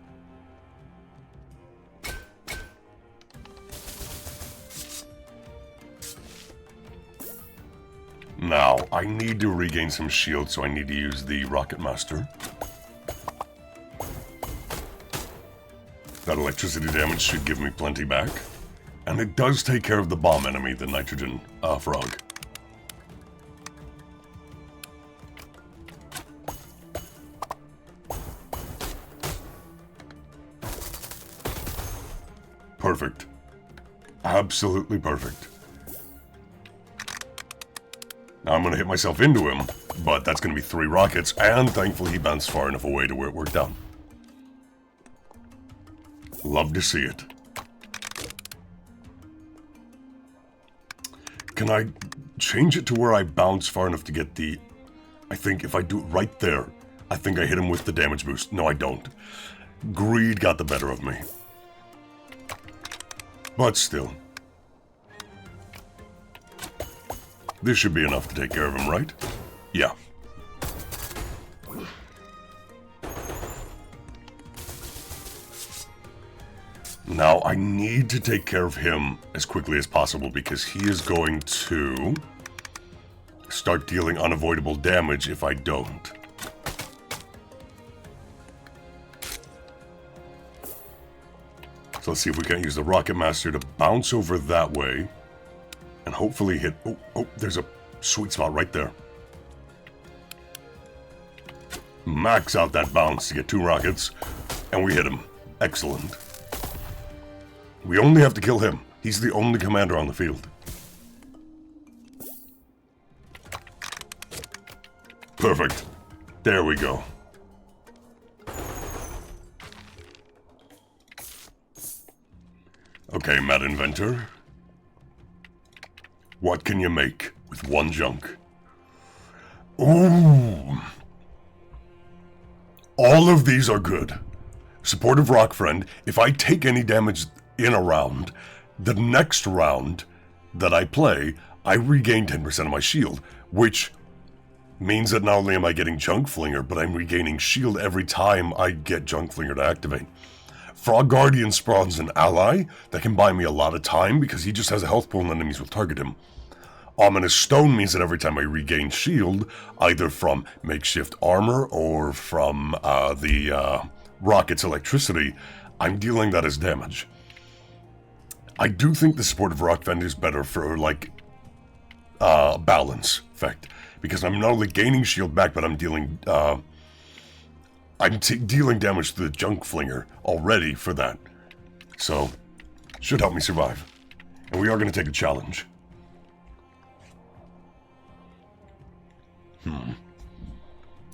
Now, I need to regain some shield, so I need to use the Rocket Master. That electricity damage should give me plenty back. And it does take care of the bomb enemy, the nitrogen frog. Perfect. Absolutely perfect. Now I'm going to hit myself into him, but that's going to be 3 rockets, and thankfully he bounced far enough away to where it worked out. Love to see it. Can I change it to where I bounce far enough to get the... I think if I do it right there, I think I hit him with the damage boost. No, I don't. Greed got the better of me. But still. This should be enough to take care of him, right? Yeah. Now, I need to take care of him as quickly as possible because he is going to start dealing unavoidable damage if I don't. So let's see if we can use the Rocket Master to bounce over that way and hopefully hit... Oh, there's a sweet spot right there. Max out that bounce to get 2 rockets, and we hit him. Excellent. We only have to kill him. He's the only commander on the field. Perfect. There we go. Okay, Mad Inventor. What can you make with 1 junk? Ooh. All of these are good. Supportive Rock Friend. If I take any damage in a round, the next round that I play, I regain 10% of my shield, which means that not only am I getting Junk Flinger, but I'm regaining shield every time I get Junk Flinger to activate. Frog Guardian spawns an ally that can buy me a lot of time because he just has a health pool and enemies will target him. Ominous Stone means that every time I regain shield, either from makeshift armor or from the rocket's electricity, I'm dealing that as damage. I do think the support of Rock Fend is better for, like, balance effect, because I'm not only gaining shield back, but I'm dealing dealing damage to the Junk Flinger already for that. So, should help me survive. And we are going to take a challenge.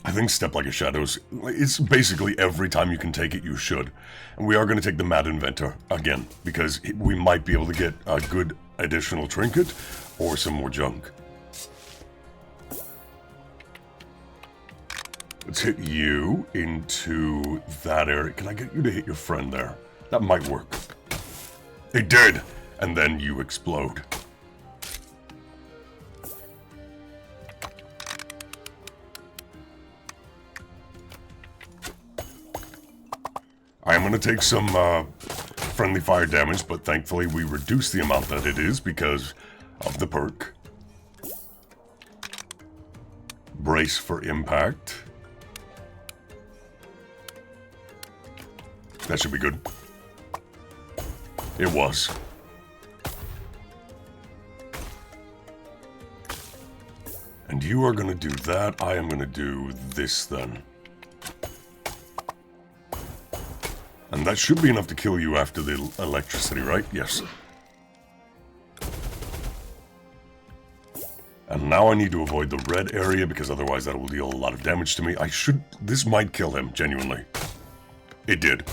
I think Step Like a Shadow's, it's basically every time you can take it, you should. And we are going to take the Mad Inventor again, because we might be able to get a good additional trinket or some more junk. Let's hit you into that area. Can I get you to hit your friend there? That might work. It did! And then you explode. I am going to take some friendly fire damage, but thankfully we reduce the amount that it is because of the perk. Brace for impact. That should be good. It was. And you are going to do that. I am going to do this then. And that should be enough to kill you after the electricity, right? Yes. And now I need to avoid the red area because otherwise that will deal a lot of damage to me. This might kill him, genuinely. It did.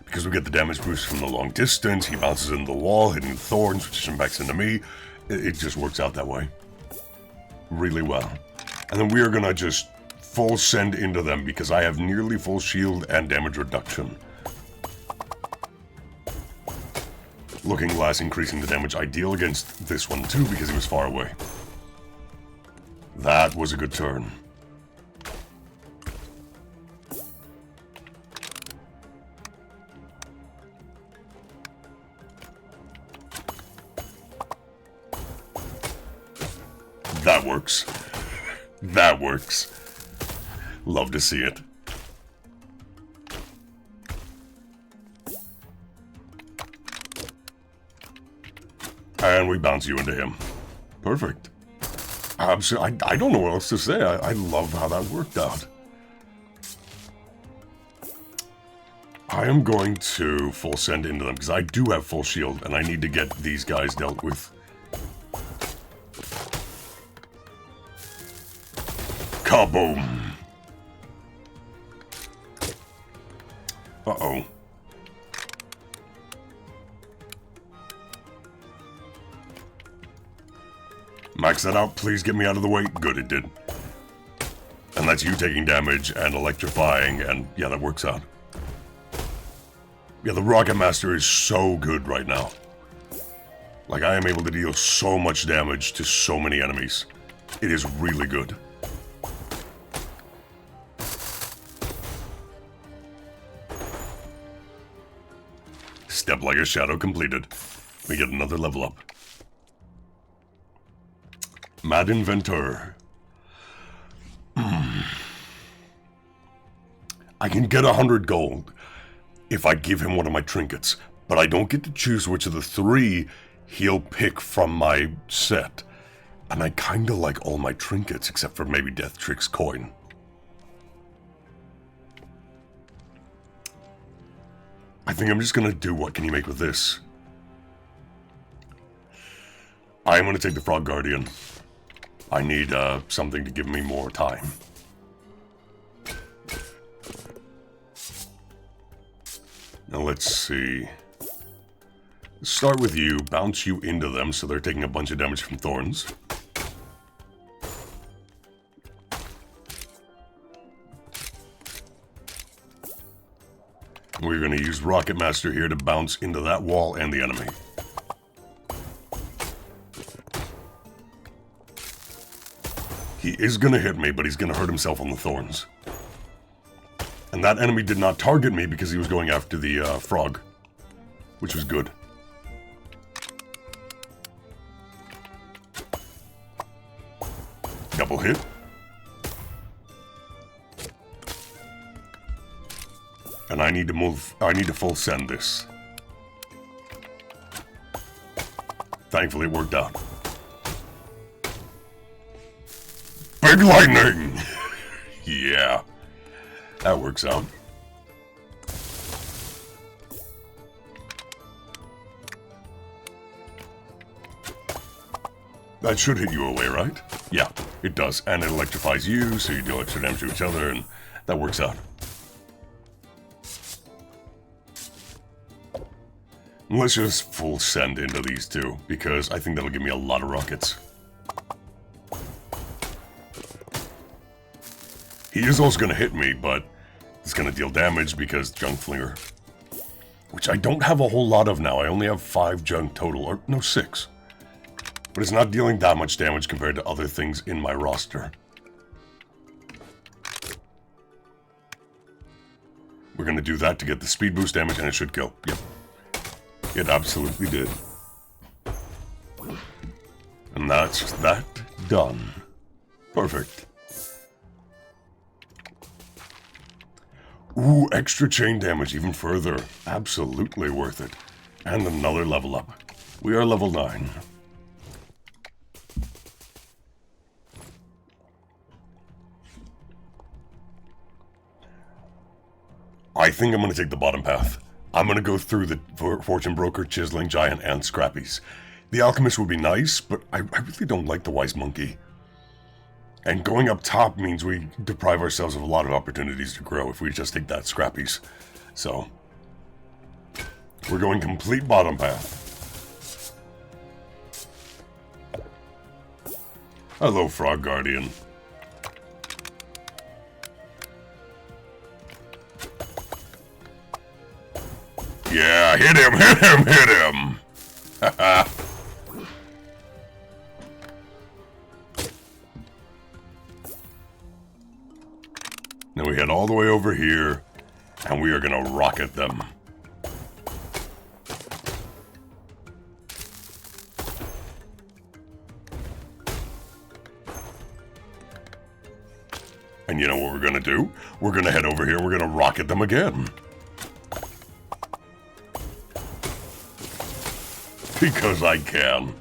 Because we get the damage boost from the long distance, he bounces into the wall, hitting the thorns, which impacts into me. It just works out that way. Really well. And then we are going to just full send into them because I have nearly full shield and damage reduction. Looking Glass increasing the damage I deal against this one too because he was far away. That was a good turn. That works. That works. Love to see it. And we bounce you into him. Perfect. I don't know what else to say. I love how that worked out. I am going to full send into them because I do have full shield and I need to get these guys dealt with. Kaboom! Uh-oh. Max that out, please get me out of the way. Good, it did. And that's you taking damage and electrifying, and yeah, that works out. Yeah, the Rocket Master is so good right now. Like, I am able to deal so much damage to so many enemies. It is really good. Step Like a Shadow completed. We get another level up. Mad Inventor. I can get 100 gold if I give him one of my trinkets, but I don't get to choose which of the 3 he'll pick from my set. And I kinda like all my trinkets except for maybe Death Trick's coin. I think I'm just gonna do what can you make with this. I am gonna take the Frog Guardian. I need something to give me more time. Now let's see. Start with you, bounce you into them so they're taking a bunch of damage from thorns. We're going to use Rocket Master here to bounce into that wall and the enemy. He is going to hit me, but he's going to hurt himself on the thorns. And that enemy did not target me because he was going after the frog, which was good. Double hit. And I need to move, I need to full send this. Thankfully it worked out. Big lightning! Yeah, that works out. That should hit you away, right? Yeah, it does. And it electrifies you, so you deal extra damage to each other, and that works out. Let's just full send into these two, because I think that'll give me a lot of rockets. He is also going to hit me, but it's going to deal damage because Junk Flinger. Which I don't have a whole lot of now. I only have 5 junk total, or no, 6. But it's not dealing that much damage compared to other things in my roster. We're going to do that to get the speed boost damage, and it should kill. Yep. It absolutely did. And that's that done. Perfect. Ooh, extra chain damage even further. Absolutely worth it. And another level up. We are level 9. I think I'm going to take the bottom path. I'm going to go through the Fortune Broker, Chiseling Giant, and Scrappies. The Alchemist would be nice, but I really don't like the Wise Monkey. And going up top means we deprive ourselves of a lot of opportunities to grow if we just take that Scrappies. So, we're going complete bottom path. Hello, Frog Guardian. Yeah, hit him, hit him, hit him! Haha. Now we head all the way over here, and we are gonna rocket them. And you know what we're gonna do? We're gonna head over here, we're gonna rocket them again. Because I can.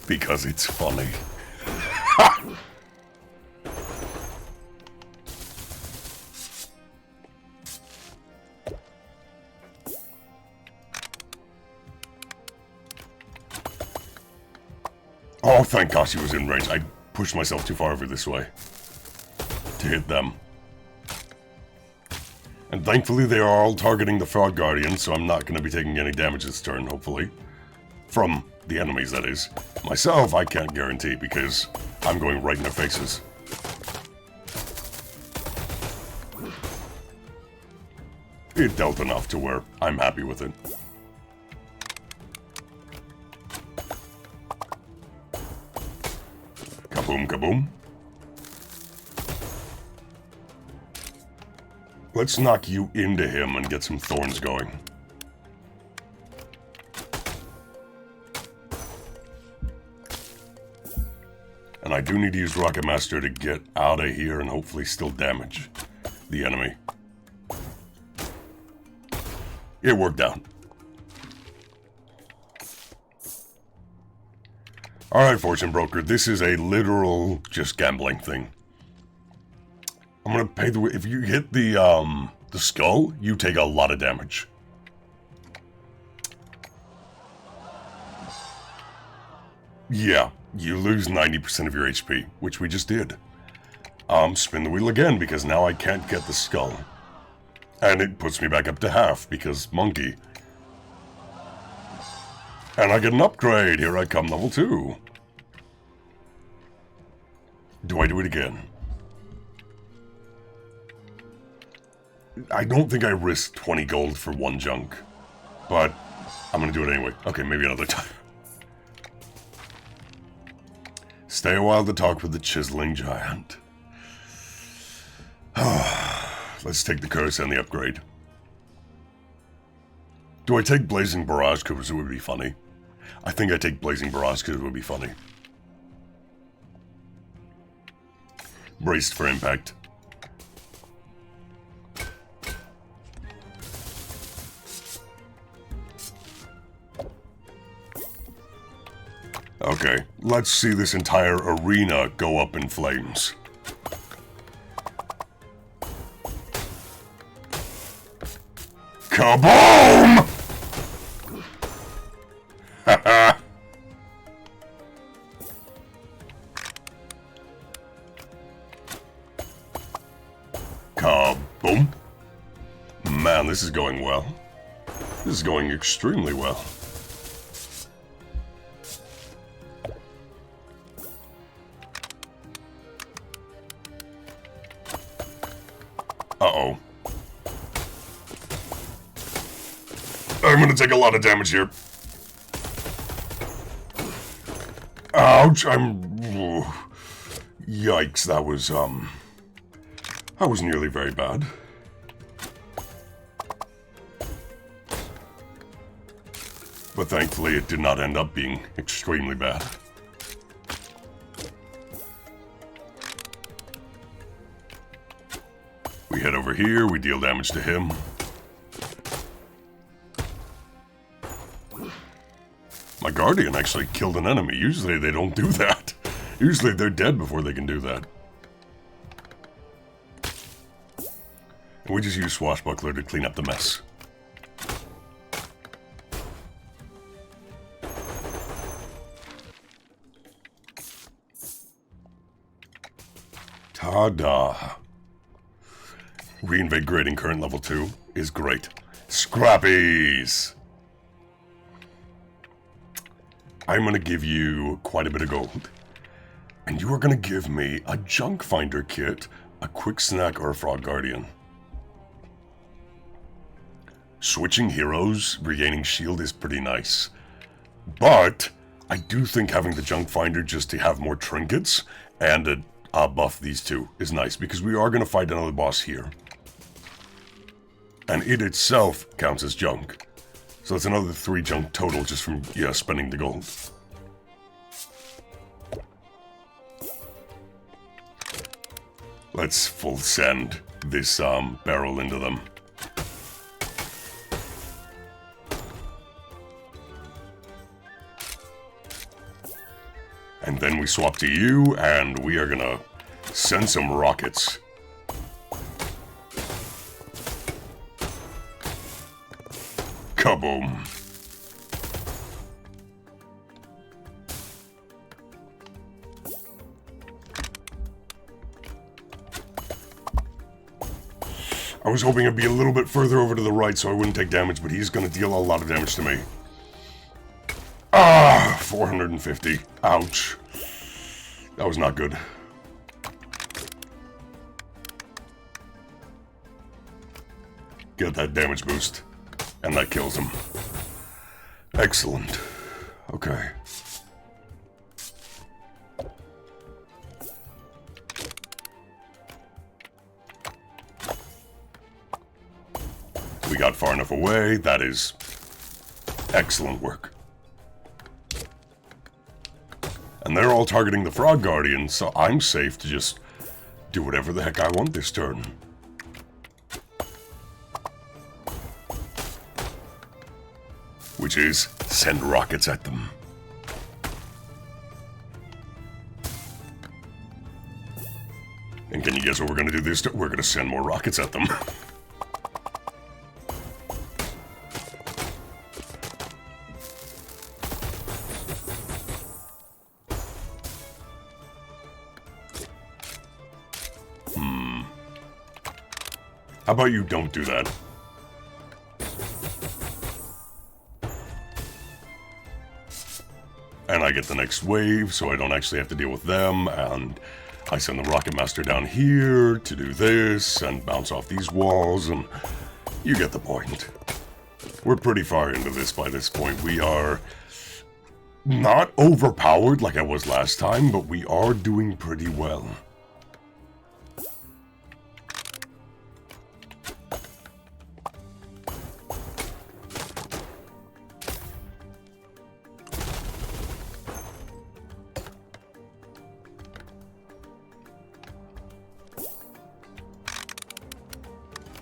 Because it's funny. Oh, thank gosh he was in range. I pushed myself too far over this way to hit them. And thankfully they are all targeting the Frog Guardian, so I'm not going to be taking any damage this turn, hopefully. From the enemies, that is. Myself, I can't guarantee, because I'm going right in their faces. It dealt enough to where I'm happy with it. Kaboom, kaboom. Let's knock you into him and get some thorns going. And I do need to use Rocket Master to get out of here and hopefully still damage the enemy. It worked out. Alright, Fortune Broker, this is a literal just gambling thing. I'm gonna pay the... If you hit the skull, you take a lot of damage. Yeah, you lose 90% of your HP, which we just did. Spin the wheel again, because now I can't get the skull. And it puts me back up to half, because monkey. And I get an upgrade. Here I come, level 2. Do I do it again? I don't think I risked 20 gold for 1 junk. But I'm going to do it anyway. Okay, maybe another time. Stay a while to talk with the chiseling giant. Let's take the curse and the upgrade. Do I take Blazing Barrage because it would be funny? I think I take Blazing Barrage because it would be funny. Braced for impact. Okay, let's see this entire arena go up in flames. Kaboom! Haha! Kaboom! Man, this is going well. This is going extremely well. Uh-oh. I'm gonna take a lot of damage here. Ouch, yikes, that was nearly very bad. But thankfully it did not end up being extremely bad. We head over here, we deal damage to him. My Guardian actually killed an enemy. Usually they don't do that. Usually they're dead before they can do that. And we just use Swashbuckler to clean up the mess. Ta-da! Reinvigorating current level 2 is great. Scrappies! I'm gonna give you quite a bit of gold. And you are gonna give me a junk finder kit, a quick snack, or a frog guardian. Switching heroes, regaining shield is pretty nice. But I do think having the junk finder just to have more trinkets and a buff these two is nice, because we are gonna fight another boss here. And it itself counts as junk. So it's another 3 junk total just from, yeah, spending the gold. Let's full send this barrel into them. And then we swap to you, and we are gonna send some rockets. Kaboom. I was hoping it'd be a little bit further over to the right so I wouldn't take damage, but he's gonna deal a lot of damage to me. Ah, 450. Ouch. That was not good. Get that damage boost. And that kills him. Excellent. Okay. We got far enough away. That is excellent work. And they're all targeting the Frog Guardian, so I'm safe to just do whatever the heck I want this turn. Which is send rockets at them. And can you guess what we're gonna do this to? We're gonna send more rockets at them. How about you don't do that? And I get the next wave, so I don't actually have to deal with them, and I send the Rocket Master down here to do this, and bounce off these walls, and you get the point. We're pretty far into this by this point. We are Not overpowered like I was last time, but we are doing pretty well.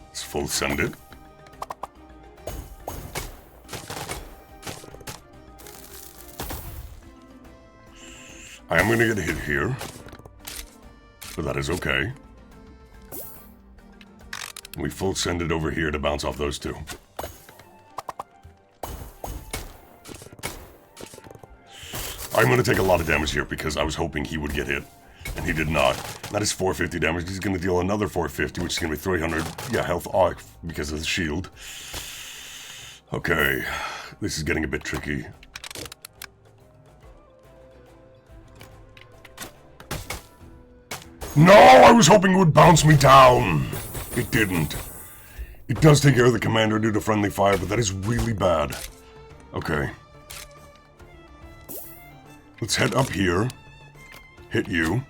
Let's full send it. I am going to get hit here, but that is okay. We full send it over here to bounce off those two. I'm going to take a lot of damage here because I was hoping he would get hit, and he did not. That is 450 damage. He's going to deal another 450, which is going to be 300, health off because of the shield. Okay, this is getting a bit tricky. No, I was hoping it would bounce me down. It didn't. It does take care of the commander due to friendly fire, but that is really bad. Okay. Let's head up here. Hit you.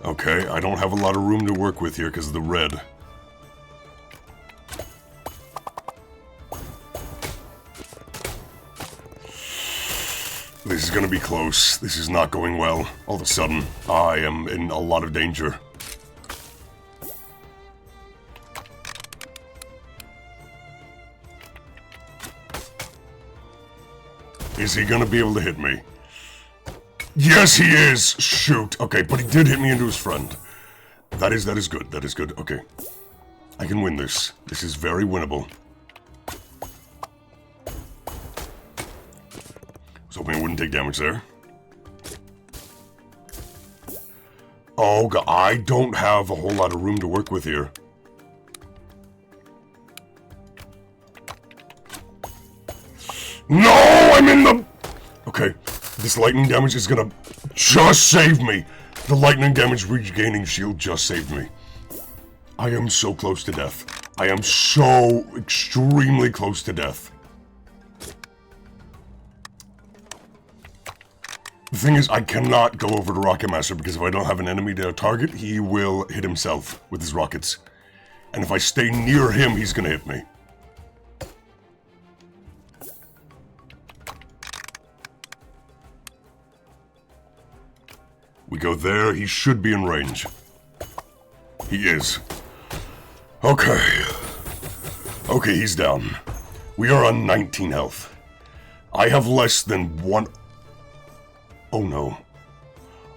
Okay, I don't have a lot of room to work with here because of the red. This is going to be close. This is not going well. All of a sudden, I am in a lot of danger. Is he going to be able to hit me? Yes, he is! Shoot. Okay, but he did hit me into his friend. That is good. That is good. Okay. I can win this. This is very winnable. I was hoping I wouldn't take damage there. Oh, God, I don't have a whole lot of room to work with here. No, I'm in the... Okay, this lightning damage is gonna just save me. The lightning damage regaining shield just saved me. I am so close to death. I am so extremely close to death. The thing is, I cannot go over to Rocket Master because if I don't have an enemy to target, he will hit himself with his rockets. And if I stay near him, he's gonna hit me. We go there, he should be in range. He is. Okay. Okay, he's down. We are on 19 health. I have less than one... Oh no.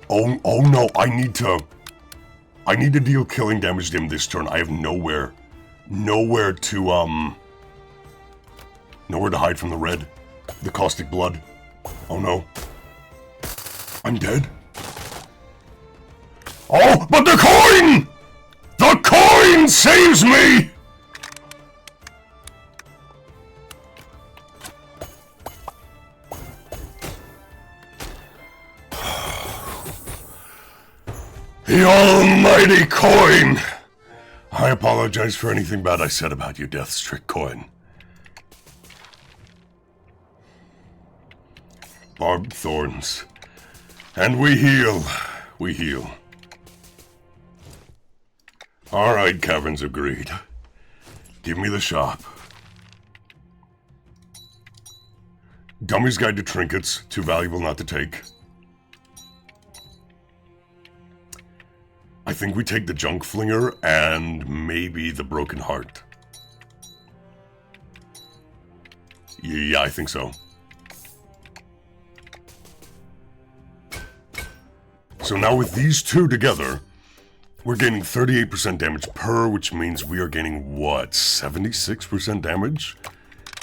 Oh no, I need to deal killing damage to him this turn. I have nowhere to hide from the red. The caustic blood. Oh no. I'm dead. Oh, but the coin! The coin saves me! The almighty coin! I apologize for anything bad I said about you, Deathstrick coin. Barbed thorns. And we heal. We heal. Alright, Caverns of Greed. Give me the shop. Dummy's Guide to Trinkets. Too valuable not to take. I think we take the Junk Flinger and maybe the Broken Heart. Yeah, I think so. So now with these two together, we're gaining 38% damage per, which means we are gaining, what, 76% damage?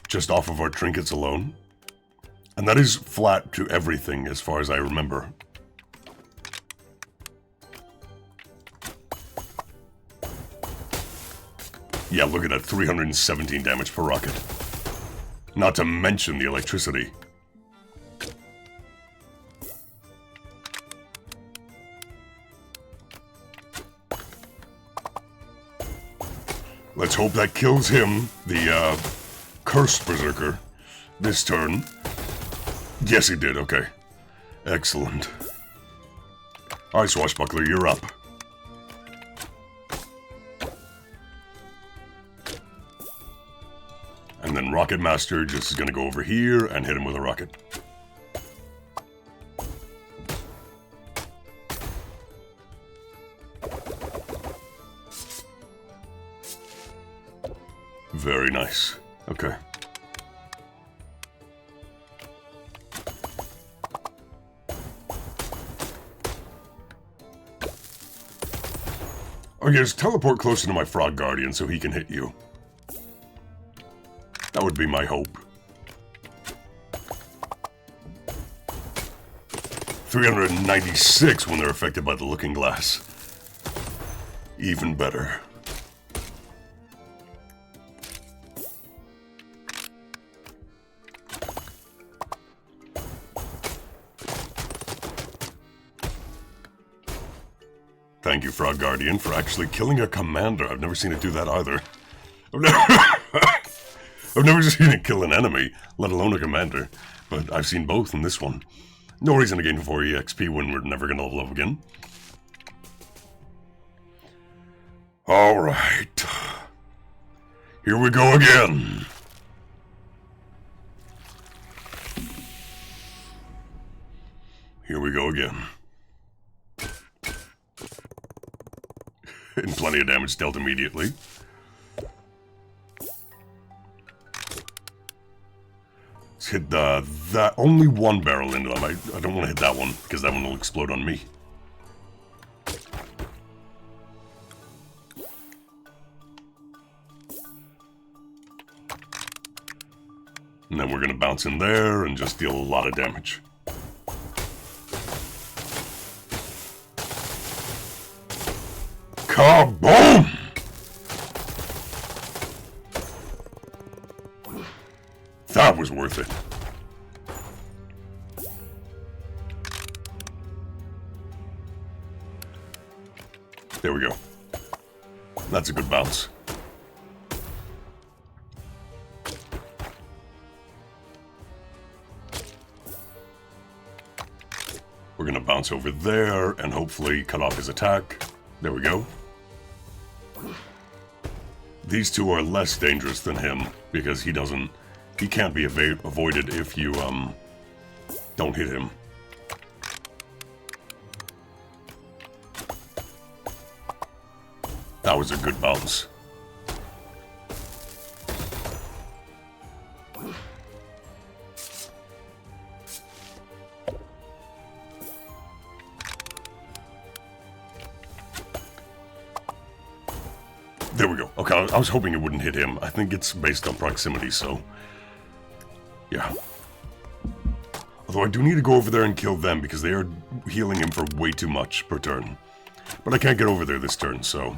Just off of our trinkets alone? And that is flat to everything as far as I remember. Yeah, look at that, 317 damage per rocket. Not to mention the electricity. Let's hope that kills him, the cursed berserker, this turn. Yes, he did. Okay. Excellent. Alright, Swashbuckler, you're up. And then Rocket Master just is going to go over here and hit him with a rocket. Very nice. Okay. Okay, just teleport closer to my Frog Guardian so he can hit you. That would be my hope. 396 when they're affected by the Looking Glass. Even better. Thank you, Frog Guardian, for actually killing a commander. I've never seen it do that either. I've never seen it kill an enemy, let alone a commander. But I've seen both in this one. No reason to gain 4 EXP when we're never going to level up again. Alright. Here we go again. Here we go again. And plenty of damage dealt immediately. Let's hit that only one barrel into them. I don't want to hit that one because that one will explode on me. And then we're going to bounce in there and just deal a lot of damage. Kaboom! That was worth it. There we go. That's a good bounce. We're gonna bounce over there and hopefully cut off his attack. There we go. These two are less dangerous than him because he can't be avoided if you don't hit him. That was a good bounce. There we go. Okay, I was hoping it wouldn't hit him. I think it's based on proximity, so... yeah. Although I do need to go over there and kill them because they are healing him for way too much per turn. But I can't get over there this turn, so...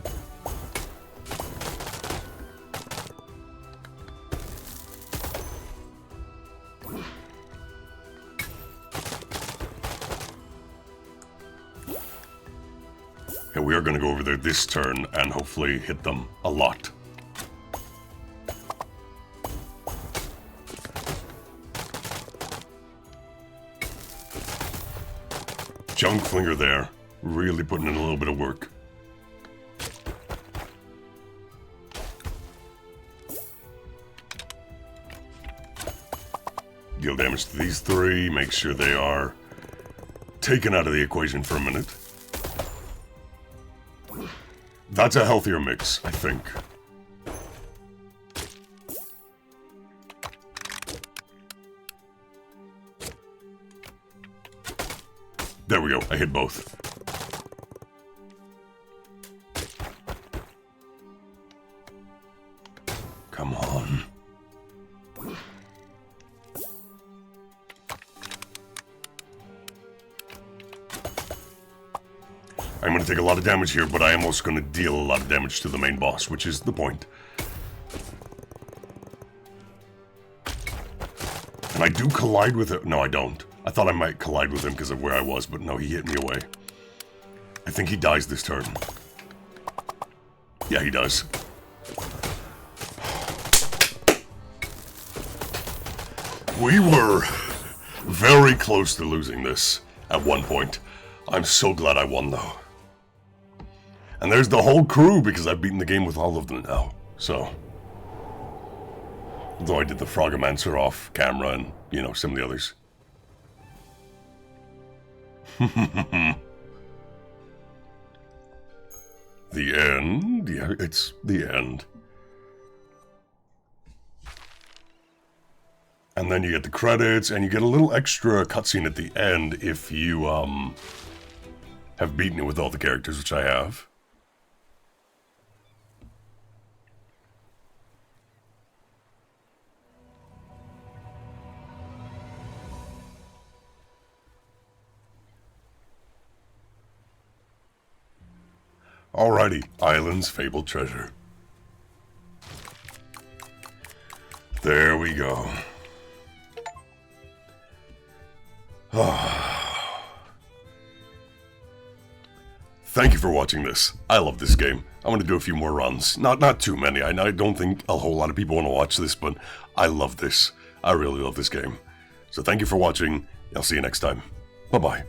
yeah, we are going to go over there this turn and hopefully hit them a lot. Junk Flinger there, really putting in a little bit of work. Deal damage to these three, make sure they are taken out of the equation for a minute. That's a healthier mix, I think. There we go, I hit both. Come on. I'm going to take a lot of damage here, but I am also going to deal a lot of damage to the main boss, which is the point. And I do collide with it. No, I don't. I thought I might collide with him because of where I was, but no, he hit me away. I think he dies this turn. Yeah, he does. We were very close to losing this at one point. I'm so glad I won, though. And there's the whole crew, because I've beaten the game with all of them now. So, although I did the Frogomancer off camera and, you know, some of the others. The end? Yeah, it's the end. And then you get the credits, and you get a little extra cutscene at the end if you, have beaten it with all the characters, which I have. Alrighty, Island's Fabled Treasure. There we go. Thank you for watching this. I love this game. I'm going to do a few more runs. Not too many. I don't think a whole lot of people want to watch this, but I love this. I really love this game. So thank you for watching. I'll see you next time. Bye-bye.